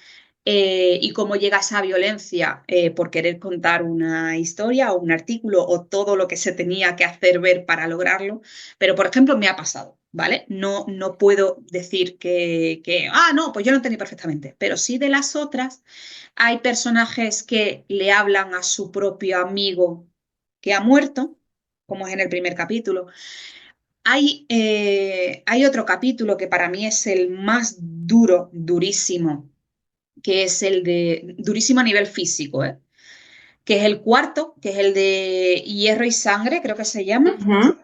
y cómo llega esa violencia por querer contar una historia o un artículo o todo lo que se tenía que hacer ver para lograrlo. Pero, por ejemplo, me ha pasado, ¿vale? No, no puedo decir no, pues yo lo entendí perfectamente, pero sí de las otras. Hay personajes que le hablan a su propio amigo que ha muerto, como es en el primer capítulo. Hay otro capítulo que para mí es el más duro, durísimo, que es el de, durísimo a nivel físico, ¿eh? Que es el cuarto, que es el de Hierro y Sangre, creo que se llama. Ujú.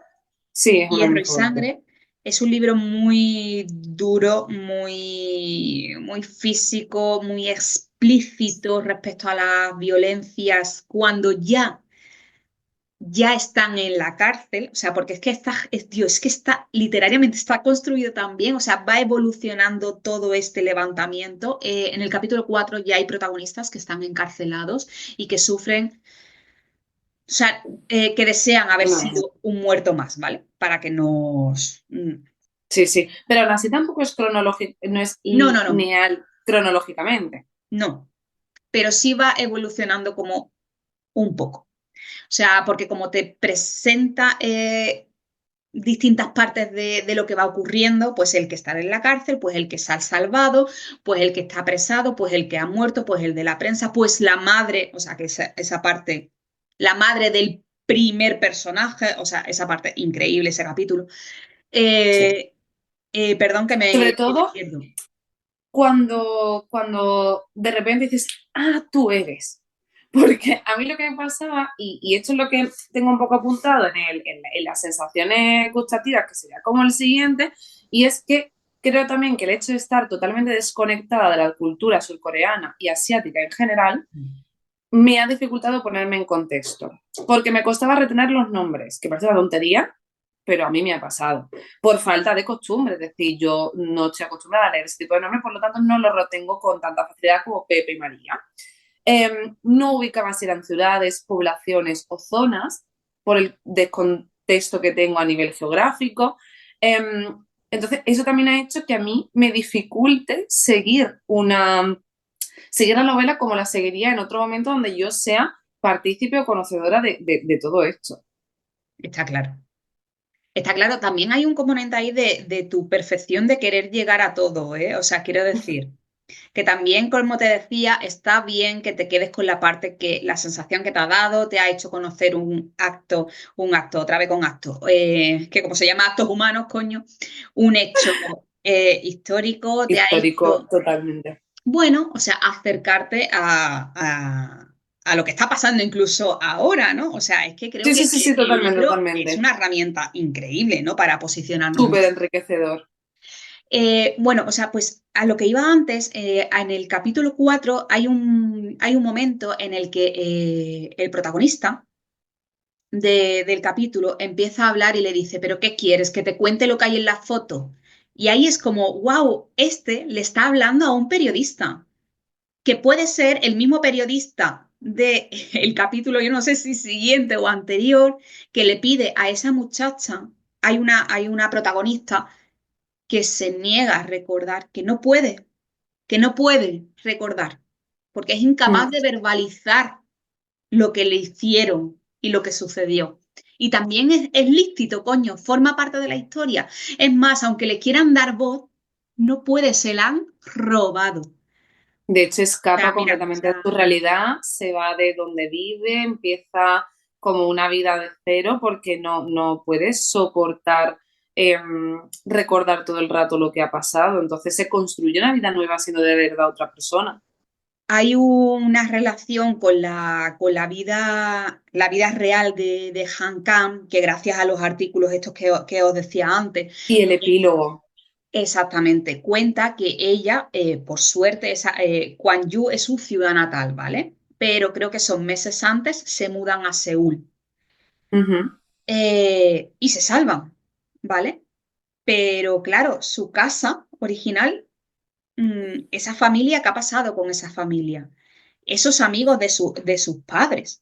Sí, es uno Hierro muy y fuerte. Sangre. Es un libro muy duro, muy físico, muy explícito respecto a las violencias cuando ya están en la cárcel, o sea, porque es que Dios, es que está, literariamente está construido tan bien, o sea, va evolucionando todo este levantamiento. En el capítulo 4 ya hay protagonistas que están encarcelados y que sufren, o sea, que desean haber No. sido un muerto más, ¿vale? Para que nos... Sí, sí. Pero aún así tampoco es cronológico, no es No, no, no, lineal cronológicamente. no, pero sí va evolucionando como un poco. O sea, porque como te presenta distintas partes de lo que va ocurriendo, pues el que está en la cárcel, pues el que se ha salvado, pues el que está apresado, pues el que ha muerto, pues el de la prensa, pues la madre, o sea, que esa parte, la madre del primer personaje, o sea, esa parte increíble, ese capítulo. Sí. Perdón Sobre que me todo pierdo. cuando de repente dices, tú eres. Porque a mí lo que me pasaba, y esto es lo que tengo un poco apuntado en las sensaciones gustativas, que sería como el siguiente, y es que creo también que el hecho de estar totalmente desconectada de la cultura surcoreana y asiática en general, me ha dificultado ponerme en contexto, porque me costaba retener los nombres, que parece una tontería, pero a mí me ha pasado, por falta de costumbre, es decir, yo no estoy acostumbrada a leer ese tipo de nombres, por lo tanto no los retengo con tanta facilidad como Pepe y María. No ubicaba si eran ciudades, poblaciones o zonas, por el descontexto que tengo a nivel geográfico. Entonces, eso también ha hecho que a mí me dificulte seguir la novela como la seguiría en otro momento donde yo sea partícipe o conocedora de todo esto. Está claro. Está claro, también hay un componente ahí de tu perfección de querer llegar a todo, ¿eh? O sea, quiero decir que también, como te decía, está bien que te quedes con la parte que la sensación que te ha dado te ha hecho conocer un acto, otra vez con acto, que como se llama actos humanos, coño, un hecho histórico, te ha Histórico, hecho, totalmente. bueno, o sea, acercarte a lo que está pasando incluso ahora, ¿no? O sea, es que creo Sí, que sí, sí, sí, el totalmente, libro es totalmente. una herramienta increíble, ¿no? Para posicionarnos. Súper enriquecedor. Bueno, o sea, pues a lo que iba antes, en el capítulo 4 hay un momento en el que el protagonista del capítulo empieza a hablar y le dice, ¿pero qué quieres? ¿Que te cuente lo que hay en la foto? Y ahí es como, wow, este le está hablando a un periodista, que puede ser el mismo periodista del capítulo, yo no sé si siguiente o anterior, que le pide a esa muchacha, hay una protagonista que se niega a recordar, que no puede recordar, porque es incapaz Mm. de verbalizar lo que le hicieron y lo que sucedió. Y también es lícito, coño, forma parte de la historia. Es más, aunque le quieran dar voz, no puede, se la han robado. O De hecho, sea, escapa mira, o completamente de sea, su realidad, se va de donde vive, empieza como una vida de cero porque no puede soportar eh, recordar todo el rato lo que ha pasado. Entonces se construye una vida nueva siendo de verdad otra persona. hay una relación la vida real de Han Kang, que gracias a los artículos estos que os decía antes, Y el epílogo. exactamente, cuenta que ella, por suerte, Kwon Yu es su ciudad natal, ¿vale? Pero creo que son meses antes, se mudan a Seúl Ujú. y se salvan, ¿vale? Pero claro, su casa original, esa familia, ¿qué ha pasado con esa familia? Esos amigos de sus padres.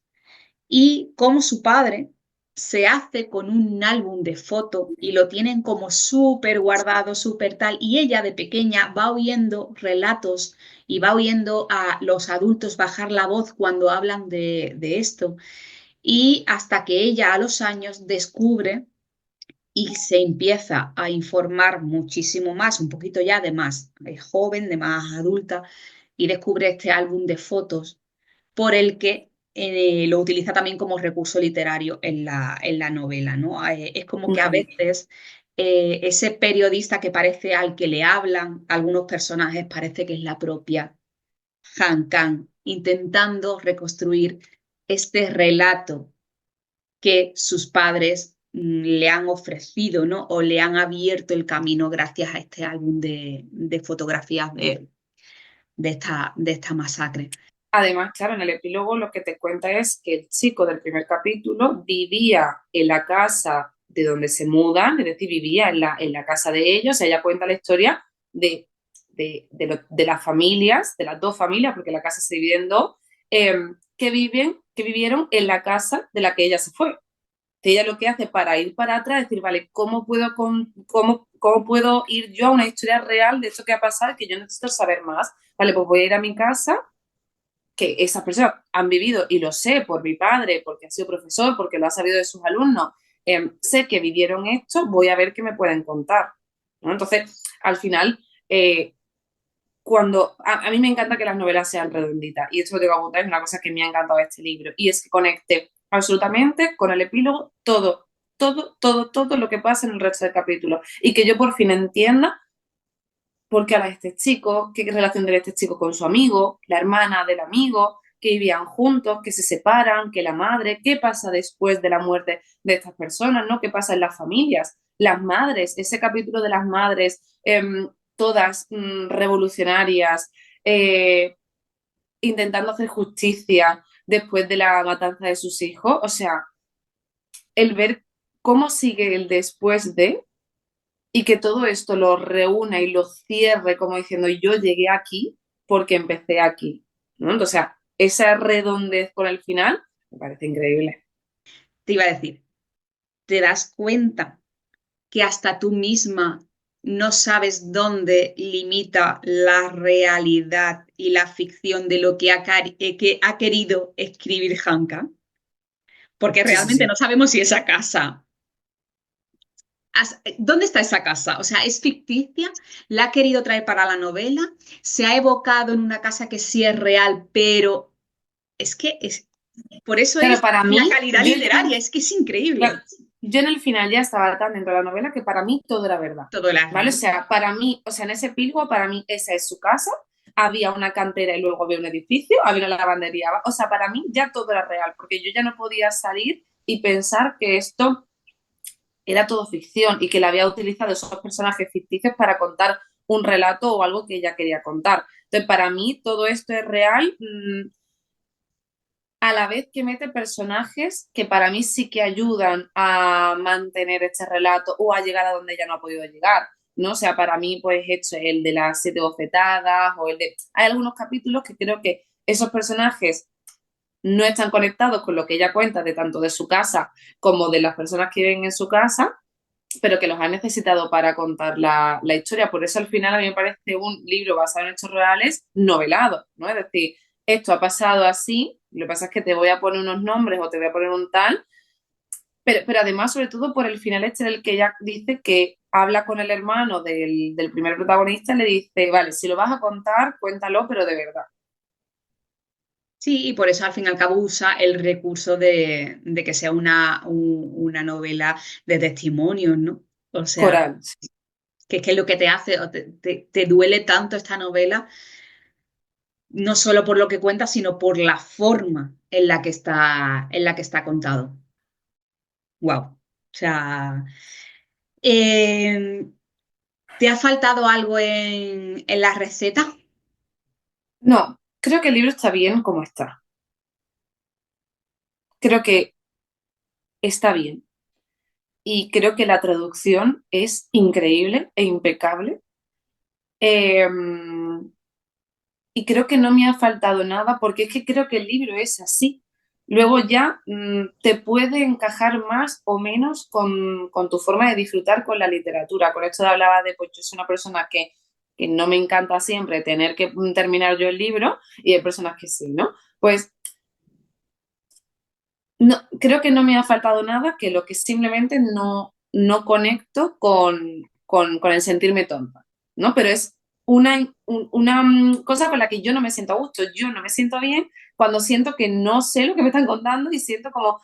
Y cómo su padre se hace con un álbum de fotos y lo tienen como súper guardado, súper tal, y ella de pequeña va oyendo relatos y va oyendo a los adultos bajar la voz cuando hablan de esto, y hasta que ella a los años descubre y se empieza a informar muchísimo más, un poquito ya de más joven, de más adulta, y descubre este álbum de fotos por el que lo utiliza también como recurso literario en la novela, ¿no? Es como que a Ujú. veces ese periodista que parece al que le hablan algunos personajes parece que es la propia Han Kang, intentando reconstruir este relato que sus padres le han ofrecido, ¿no? O le han abierto el camino gracias a este álbum de fotografías de esta masacre. Además, claro, en el epílogo lo que te cuenta es que el chico del primer capítulo vivía en la casa de donde se mudan, es decir, vivía en la casa de ellos. Ella cuenta la historia de las familias, de las dos familias, porque la casa se divide en dos, eh, que vivieron en la casa de la que ella se fue. Ella lo que hace para ir para atrás es decir, vale, ¿cómo puedo ir yo a una historia real de esto que ha pasado y que yo necesito saber más? Vale, pues voy a ir a mi casa que esas personas han vivido, y lo sé por mi padre, porque ha sido profesor, porque lo ha sabido de sus alumnos, sé que vivieron esto, voy a ver qué me pueden contar, ¿no? Entonces, al final, cuando a mí me encanta que las novelas sean redonditas, y esto lo tengo que apuntar, es una cosa que me ha encantado de este libro, y es que conecte absolutamente con el epílogo todo lo que pasa en el resto del capítulo, y que yo por fin entienda por qué habla este chico, qué relación tiene este chico con su amigo, la hermana del amigo, que vivían juntos, que se separan, que la madre, qué pasa después de la muerte de estas personas, ¿no? ¿Qué pasa en las familias? Las madres, ese capítulo de las madres, todas revolucionarias, intentando hacer justicia después de la matanza de sus hijos. O sea, el ver cómo sigue el después de y que todo esto lo reúna y lo cierre como diciendo yo llegué aquí porque empecé aquí, ¿no? O sea, esa redondez con el final me parece increíble. Te iba a decir, ¿te das cuenta que hasta tú misma no sabes dónde limita la realidad y la ficción de lo que que ha querido escribir Han Kang? Porque Sí, sí, realmente sí. no sabemos si esa casa... ¿Dónde está esa casa? O sea, ¿es ficticia? ¿La ha querido traer para la novela? ¿Se ha evocado en una casa que sí es real, pero es que es... Por eso Claro, es para la mí, calidad literaria, es que es claro, increíble. yo en el final ya estaba tan dentro de la novela que para mí todo era verdad, Todo la ¿vale? O real. sea, para mí, o sea, en ese epílogo, para mí esa es su casa, había una cantera y luego había un edificio, había una lavandería, o sea, para mí ya todo era real, porque yo ya no podía salir y pensar que esto era todo ficción y que le había utilizado esos personajes ficticios para contar un relato o algo que ella quería contar. Entonces, para mí todo esto es real, a la vez que mete personajes que para mí sí que ayudan a mantener este relato o a llegar a donde ella no ha podido llegar, ¿no? O sea, para mí, pues, hecho el de las 7 bofetadas o el de... Hay algunos capítulos que creo que esos personajes no están conectados con lo que ella cuenta de tanto de su casa como de las personas que viven en su casa, pero que los ha necesitado para contar la historia. Por eso al final a mí me parece un libro basado en hechos reales novelado, ¿no? Es decir, esto ha pasado así, lo que pasa es que te voy a poner unos nombres o te voy a poner un tal, pero además sobre todo por el final este en el que ella dice que habla con el hermano del primer protagonista y le dice, vale, si lo vas a contar, cuéntalo, pero de verdad. Sí, y por eso al fin y al cabo usa el recurso de que sea una novela de testimonios, ¿no? O sea, Coral. que es que lo que te hace, o te duele tanto esta novela, no solo por lo que cuenta, sino por la forma en la que está contado. Wow. O sea, eh, ¿te ha faltado algo en la receta? No, creo que el libro está bien como está. Creo que está bien. Y creo que la traducción es increíble e impecable. Eh, y creo que no me ha faltado nada porque es que creo que el libro es así. Luego ya te puede encajar más o menos con tu forma de disfrutar con la literatura. Con esto hablaba de, pues yo soy una persona que no me encanta siempre tener que terminar yo el libro y hay personas que sí, ¿no? Pues no, creo que no me ha faltado nada, que lo que simplemente no conecto con el sentirme tonta, ¿no? Pero es una cosa con la que yo no me siento a gusto, yo no me siento bien cuando siento que no sé lo que me están contando y siento como,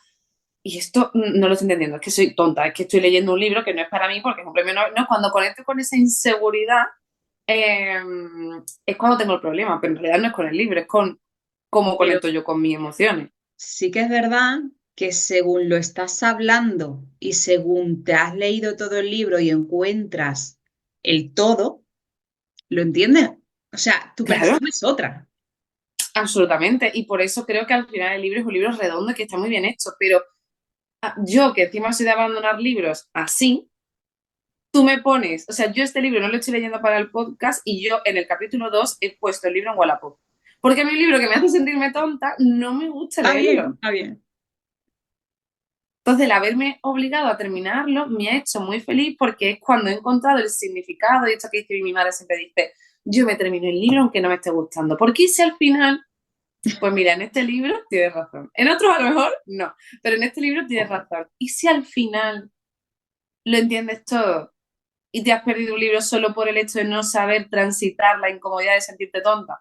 y esto no lo estoy entendiendo, es que soy tonta, es que estoy leyendo un libro que no es para mí porque es un premio Nobel, no, cuando conecto con esa inseguridad eh, es cuando tengo el problema, pero en realidad no es con el libro, es con cómo Pero conecto yo con mis emociones. sí que es verdad que según lo estás hablando y según te has leído todo el libro y encuentras el todo, ¿lo entiendes? O sea, tu Claro. percepción es otra. Absolutamente, y por eso creo que al final el libro es un libro redondo que está muy bien hecho, pero yo que encima soy de abandonar libros así, tú me pones, o sea, yo este libro no lo estoy leyendo para el podcast y yo en el capítulo 2 he puesto el libro en Wallapop, porque a mí un libro que me hace sentirme tonta no me gusta Está bien, leerlo. está bien. Entonces, el haberme obligado a terminarlo me ha hecho muy feliz porque es cuando he encontrado el significado y esto que dice mi madre siempre dice, yo me termino el libro aunque no me esté gustando, porque si al final Pues mira, en este libro tienes razón. En otros a lo mejor no, pero en este libro tienes razón. ¿Y si al final lo entiendes todo y te has perdido un libro solo por el hecho de no saber transitar la incomodidad de sentirte tonta?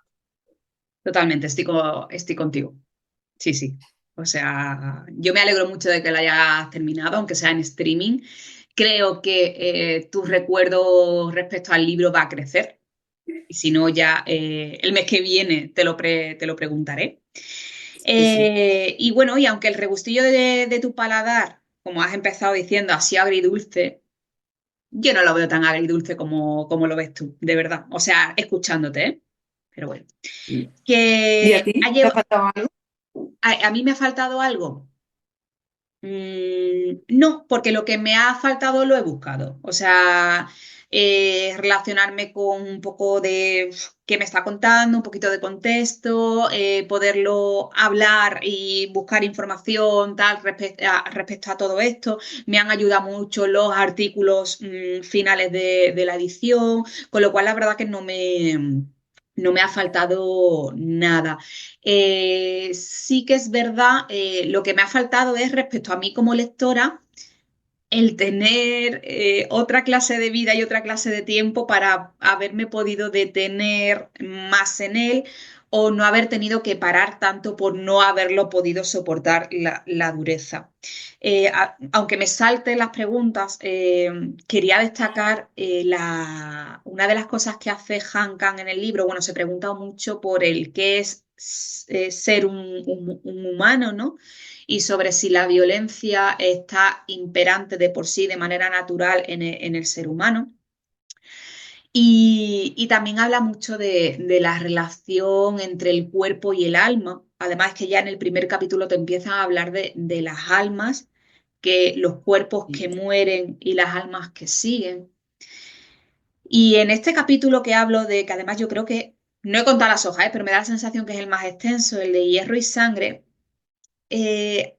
Totalmente, estoy contigo. Sí, sí. O sea, yo me alegro mucho de que la hayas terminado, aunque sea en streaming. Creo que tu recuerdo respecto al libro va a crecer. Y si no, ya el mes que viene te lo preguntaré. Sí, sí. Y bueno, y aunque el regustillo de tu paladar, como has empezado diciendo, así agridulce, yo no lo veo tan agridulce como lo ves tú, de verdad. O sea, escuchándote, ¿eh? Pero bueno. ¿Y a Que ti? ¿Te ha faltado algo? a mí me ha faltado algo. No, porque lo que me ha faltado lo he buscado. O sea, relacionarme con un poco de qué me está contando, un poquito de contexto, poderlo hablar y buscar información tal respecto a todo esto. Me han ayudado mucho los artículos finales de la edición, con lo cual la verdad que no me ha faltado nada. Sí que es verdad, lo que me ha faltado es respecto a mí como lectora, el tener otra clase de vida y otra clase de tiempo para haberme podido detener más en él o no haber tenido que parar tanto por no haberlo podido soportar la dureza. Aunque me salten las preguntas, quería destacar una de las cosas que hace Han Kang en el libro. Bueno, se pregunta mucho por el qué es ser un humano, ¿no? Y sobre si la violencia está imperante de por sí de manera natural en el ser humano. Y también habla mucho de la relación entre el cuerpo y el alma. Además que ya en el primer capítulo te empiezan a hablar de las almas, que los cuerpos que mueren y las almas que siguen. Y en este capítulo que hablo de, que además yo creo que, no he contado las hojas, pero me da la sensación que es el más extenso, el de Hierro y Sangre,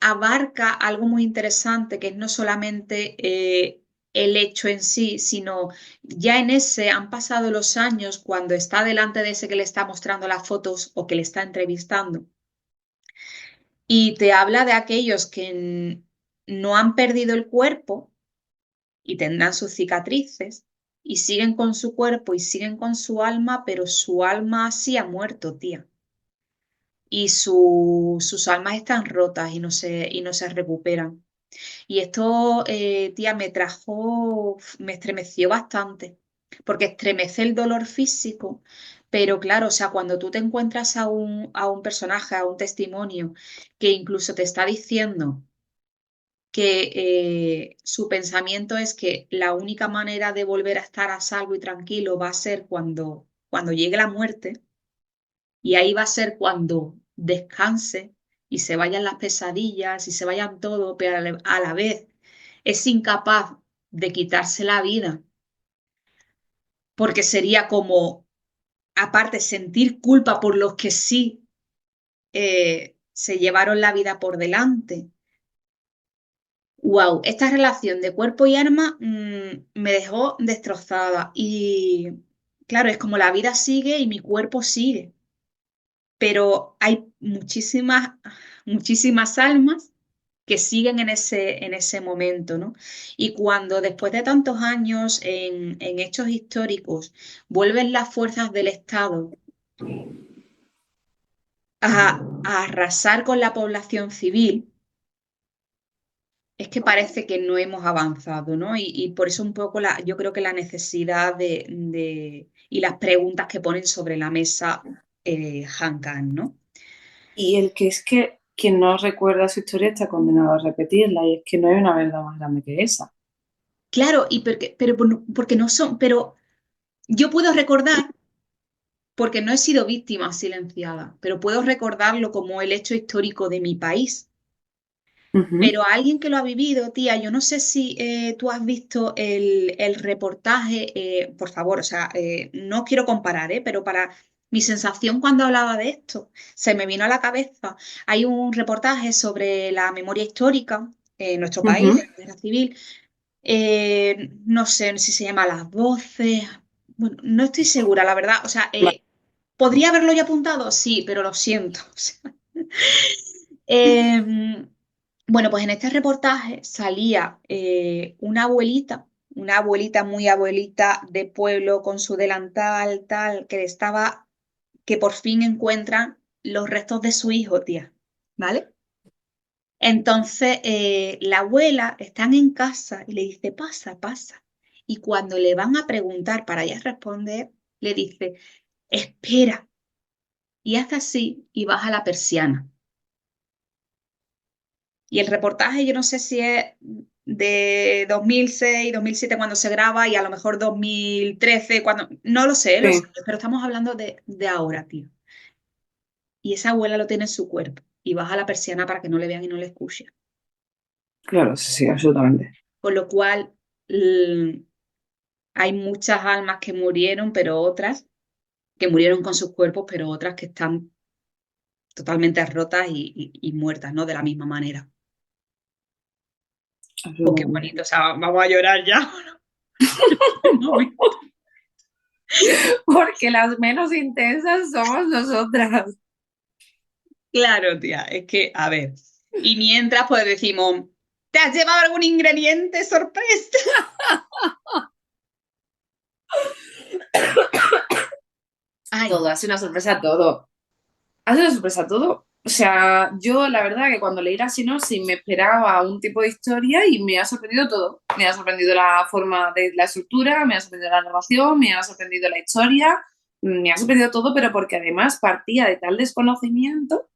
abarca algo muy interesante, que es no solamente el hecho en sí, sino ya en ese han pasado los años cuando está delante de ese que le está mostrando las fotos o que le está entrevistando. Y te habla de aquellos que no han perdido el cuerpo y tendrán sus cicatrices y siguen con su cuerpo y siguen con su alma, pero su alma sí ha muerto, tía. Y sus almas están rotas y no se recuperan. Y esto, tía, me estremeció bastante, porque estremece el dolor físico, pero claro, o sea, cuando tú te encuentras a un personaje, a un testimonio, que incluso te está diciendo que su pensamiento es que la única manera de volver a estar a salvo y tranquilo va a ser cuando llegue la muerte, y ahí va a ser cuando descanse y se vayan las pesadillas y se vayan todo, pero a la vez es incapaz de quitarse la vida, porque sería como, aparte, sentir culpa por los que sí se llevaron la vida por delante. Wow, esta relación de cuerpo y alma me dejó destrozada y claro, es como la vida sigue y mi cuerpo sigue, pero hay muchísimas almas que siguen en ese momento, ¿no? Y cuando después de tantos años en hechos históricos vuelven las fuerzas del Estado a arrasar con la población civil, es que parece que no hemos avanzado, ¿no? Y por eso un poco yo creo que la necesidad y las preguntas que ponen sobre la mesa Han Kang, ¿no? Y el que es que quien no recuerda su historia está condenado a repetirla, y es que no hay una verdad más grande que esa. Claro, porque no son, pero yo puedo recordar, porque no he sido víctima silenciada, pero puedo recordarlo como el hecho histórico de mi país. Ujú. Pero a alguien que lo ha vivido, tía, yo no sé si tú has visto el reportaje, por favor, o sea, no quiero comparar, pero para mi sensación cuando hablaba de esto, se me vino a la cabeza, hay un reportaje sobre la memoria histórica en nuestro país, Ujú. de la guerra civil, no sé si se llama Las Voces, bueno, no estoy segura, la verdad, o sea, ¿Podría haberlo ya apuntado? Sí, pero lo siento. O sea, em, bueno, pues en este reportaje salía una abuelita muy abuelita de pueblo con su delantal, tal, que por fin encuentran los restos de su hijo, tía, ¿vale? Entonces, la abuela están en casa y le dice, pasa, pasa. Y cuando le van a preguntar para ella responder, le dice, espera. Y hace así y baja la persiana. Y el reportaje, yo no sé si es de 2006, 2007 cuando se graba y a lo mejor 2013 cuando... No lo sé, Sí, pero estamos hablando de ahora, tío. Y esa abuela lo tiene en su cuerpo y baja la persiana para que no le vean y no le escuchen. claro, sí, sí, absolutamente. Con lo cual, l- hay muchas almas que murieron, pero otras que murieron con sus cuerpos, pero otras que están totalmente rotas y muertas, ¿no? De la misma manera. Oh, qué Absolutamente. bonito, o sea, vamos a llorar ya. No, Porque las menos intensas somos nosotras. claro, tía, es que, a ver. Y mientras, pues decimos, ¿te has llevado algún ingrediente sorpresa? Ay, Todo, ha sido una sorpresa todo. Ha sido una sorpresa todo. O sea, yo la verdad que cuando leí la sinopsis me esperaba un tipo de historia y me ha sorprendido todo. Me ha sorprendido la forma de la estructura, me ha sorprendido la narración, me ha sorprendido la historia, me ha sorprendido todo, pero porque además partía de tal desconocimiento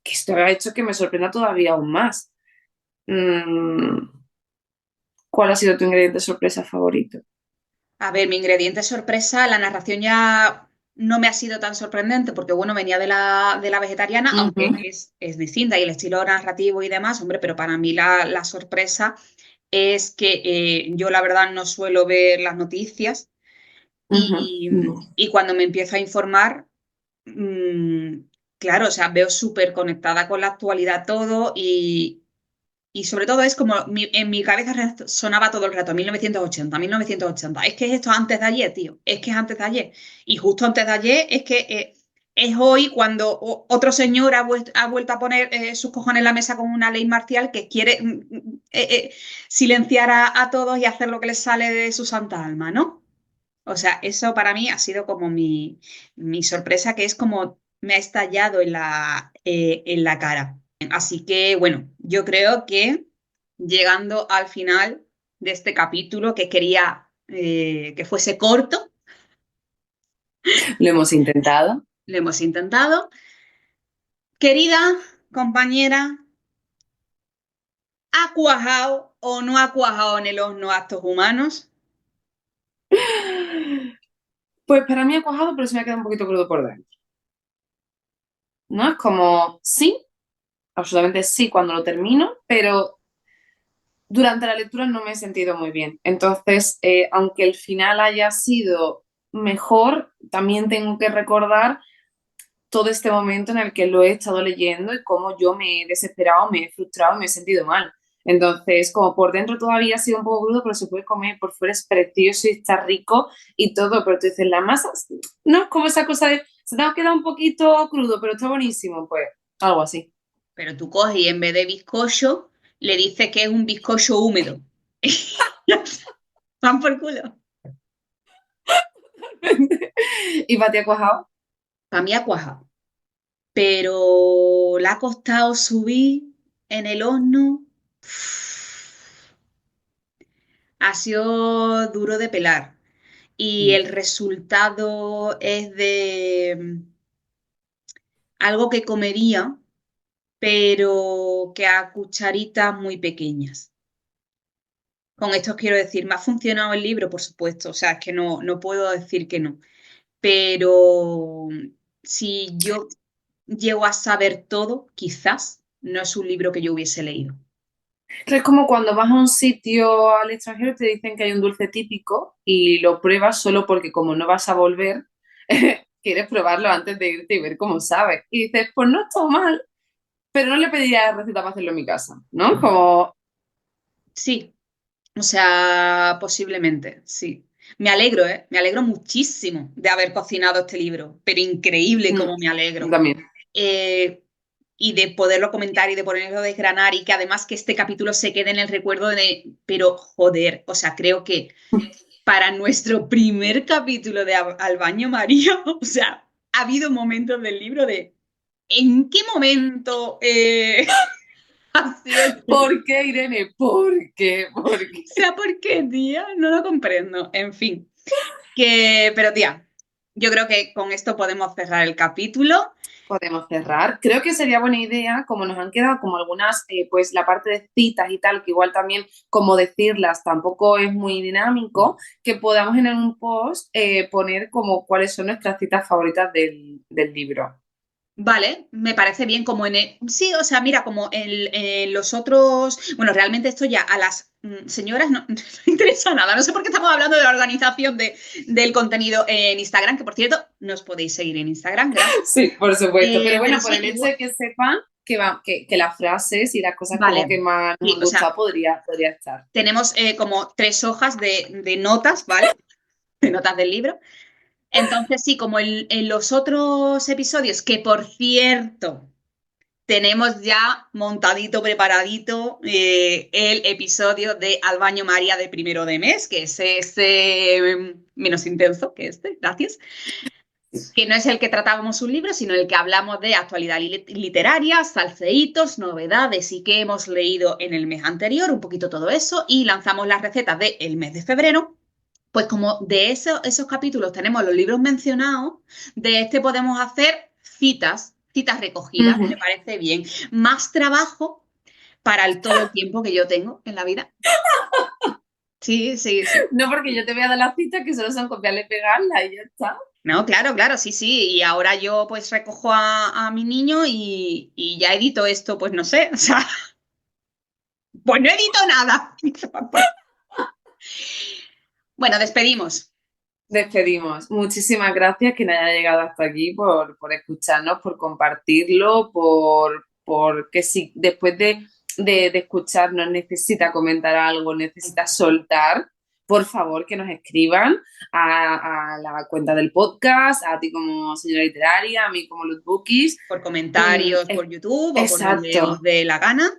que esto ha hecho que me sorprenda todavía aún más. Mm, ¿Cuál ha sido tu ingrediente sorpresa favorito? a ver, mi ingrediente sorpresa, la narración ya no me ha sido tan sorprendente porque, bueno, venía de la vegetariana, aunque Ujú, es distinta y el estilo narrativo y demás, hombre, pero para mí la sorpresa es que yo la verdad no suelo ver las noticias ujú, y, no. y cuando me empiezo a informar, mm, claro, o sea, veo súper conectada con la actualidad todo y sobre todo es como en mi cabeza sonaba todo el rato, 1980, 1980. Es que es esto antes de ayer, tío. Es que es antes de ayer. Y justo antes de ayer es que es hoy cuando otro señor ha vuelto a poner sus cojones en la mesa con una ley marcial que quiere silenciar a todos y hacer lo que les sale de su santa alma, ¿no? O sea, eso para mí ha sido como mi sorpresa, que es como me ha estallado en la cara. Así que, bueno, yo creo que llegando al final de este capítulo, que quería que fuese corto, Lo hemos intentado. lo hemos intentado. Querida compañera, ¿ha cuajado o no ha cuajado en el horno actos humanos? Pues para mí ha cuajado, pero se me ha quedado un poquito crudo por dentro. ¿No? Es como, sí, absolutamente sí cuando lo termino, pero durante la lectura no me he sentido muy bien. Entonces, aunque el final haya sido mejor, también tengo que recordar todo este momento en el que lo he estado leyendo y cómo yo me he desesperado, me he frustrado, me he sentido mal. Entonces, como por dentro todavía ha sido un poco crudo, pero se puede comer, por fuera es precioso y está rico y todo, pero tú dices, la masa, no, como esa cosa de, se te ha quedado un poquito crudo, pero está buenísimo, pues algo así. Pero tú coges y en vez de bizcocho, le dices que es un bizcocho húmedo. Van por culo. ¿Y para ti ha cuajado? Para mí ha cuajado. Pero le ha costado subir en el horno. Ha sido duro de pelar. Y el resultado es de algo que comería, pero que a cucharitas muy pequeñas. Con esto os quiero decir, me ha funcionado el libro, por supuesto, o sea, es que no puedo decir que no, pero si yo llego a saber todo, quizás no es un libro que yo hubiese leído. Es como cuando vas a un sitio al extranjero y te dicen que hay un dulce típico y lo pruebas solo porque como no vas a volver, quieres probarlo antes de irte y ver cómo sabe. Y dices, pues no está mal, pero no le pediría receta para hacerlo en mi casa, ¿no? Como, Sí, o sea, posiblemente, sí. Me alegro, ¿eh? Me alegro muchísimo de haber cocinado este libro, pero increíble como me alegro. También. Y de poderlo comentar y de ponerlo a desgranar y que además que este capítulo se quede en el recuerdo pero joder, o sea, creo que para nuestro primer capítulo de Al baño María, o sea, ha habido momentos del libro de ¿en qué momento ha sido? ¿Por qué, Irene? ¿Por qué? ¿Por qué? O sea, ¿por qué, tía? No lo comprendo. En fin. Pero, tía, yo creo que con esto podemos cerrar el capítulo. Podemos cerrar. Creo que sería buena idea, como nos han quedado como algunas, pues la parte de citas y tal, que igual también como decirlas tampoco es muy dinámico, que podamos en un post poner como cuáles son nuestras citas favoritas del libro. Vale, me parece bien como sí, o sea, mira, como en los otros, bueno, realmente esto ya a las señoras no, no les interesa nada, no sé por qué estamos hablando de la organización del contenido en Instagram, que por cierto, nos podéis seguir en Instagram, gracias. Sí, por supuesto, pero bueno, pero por sí, el hecho de que sepan que las frases y las cosas como vale, que más nos sí, han o sea, gustado podría estar. tenemos como 3 hojas de notas, ¿vale? De notas del libro. Entonces, sí, como en los otros episodios, que por cierto, tenemos ya montadito, preparadito el episodio de Al baño María de primero de mes, que es ese menos intenso que este, gracias, que no es el que tratábamos un libro, sino el que hablamos de actualidad literaria, salseitos, novedades y qué hemos leído en el mes anterior, un poquito todo eso, y lanzamos las recetas del mes de febrero. Pues como de esos capítulos tenemos los libros mencionados, de este podemos hacer citas recogidas, me parece bien. Más trabajo para todo el tiempo que yo tengo en la vida. Sí, sí, sí. No, porque yo te voy a dar las citas que solo son copiarle y pegarla y ya está. No, claro, claro, sí, sí. Y ahora yo pues recojo a mi niño y ya edito esto, pues no sé, o sea, pues no edito nada. Bueno, despedimos. Despedimos. Muchísimas gracias quien haya llegado hasta aquí por escucharnos, por compartirlo, por que si después de escucharnos necesita comentar algo, necesita soltar, por favor que nos escriban a la cuenta del podcast, a ti como señora literaria, a mí como Loot Bookies. Por comentarios por YouTube o por donde os dé la gana.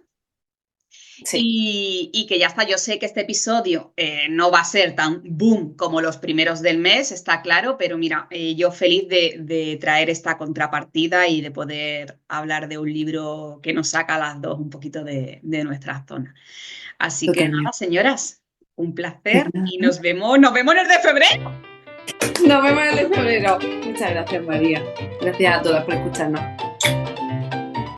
Sí. Y que ya está, yo sé que este episodio no va a ser tan boom como los primeros del mes, está claro, pero mira, yo feliz de traer esta contrapartida y de poder hablar de un libro que nos saca a las dos un poquito de nuestra zona. Así que nada, señoras, un placer y nos vemos en el de febrero. Nos vemos en el de febrero. Muchas gracias, María. Gracias a todas por escucharnos.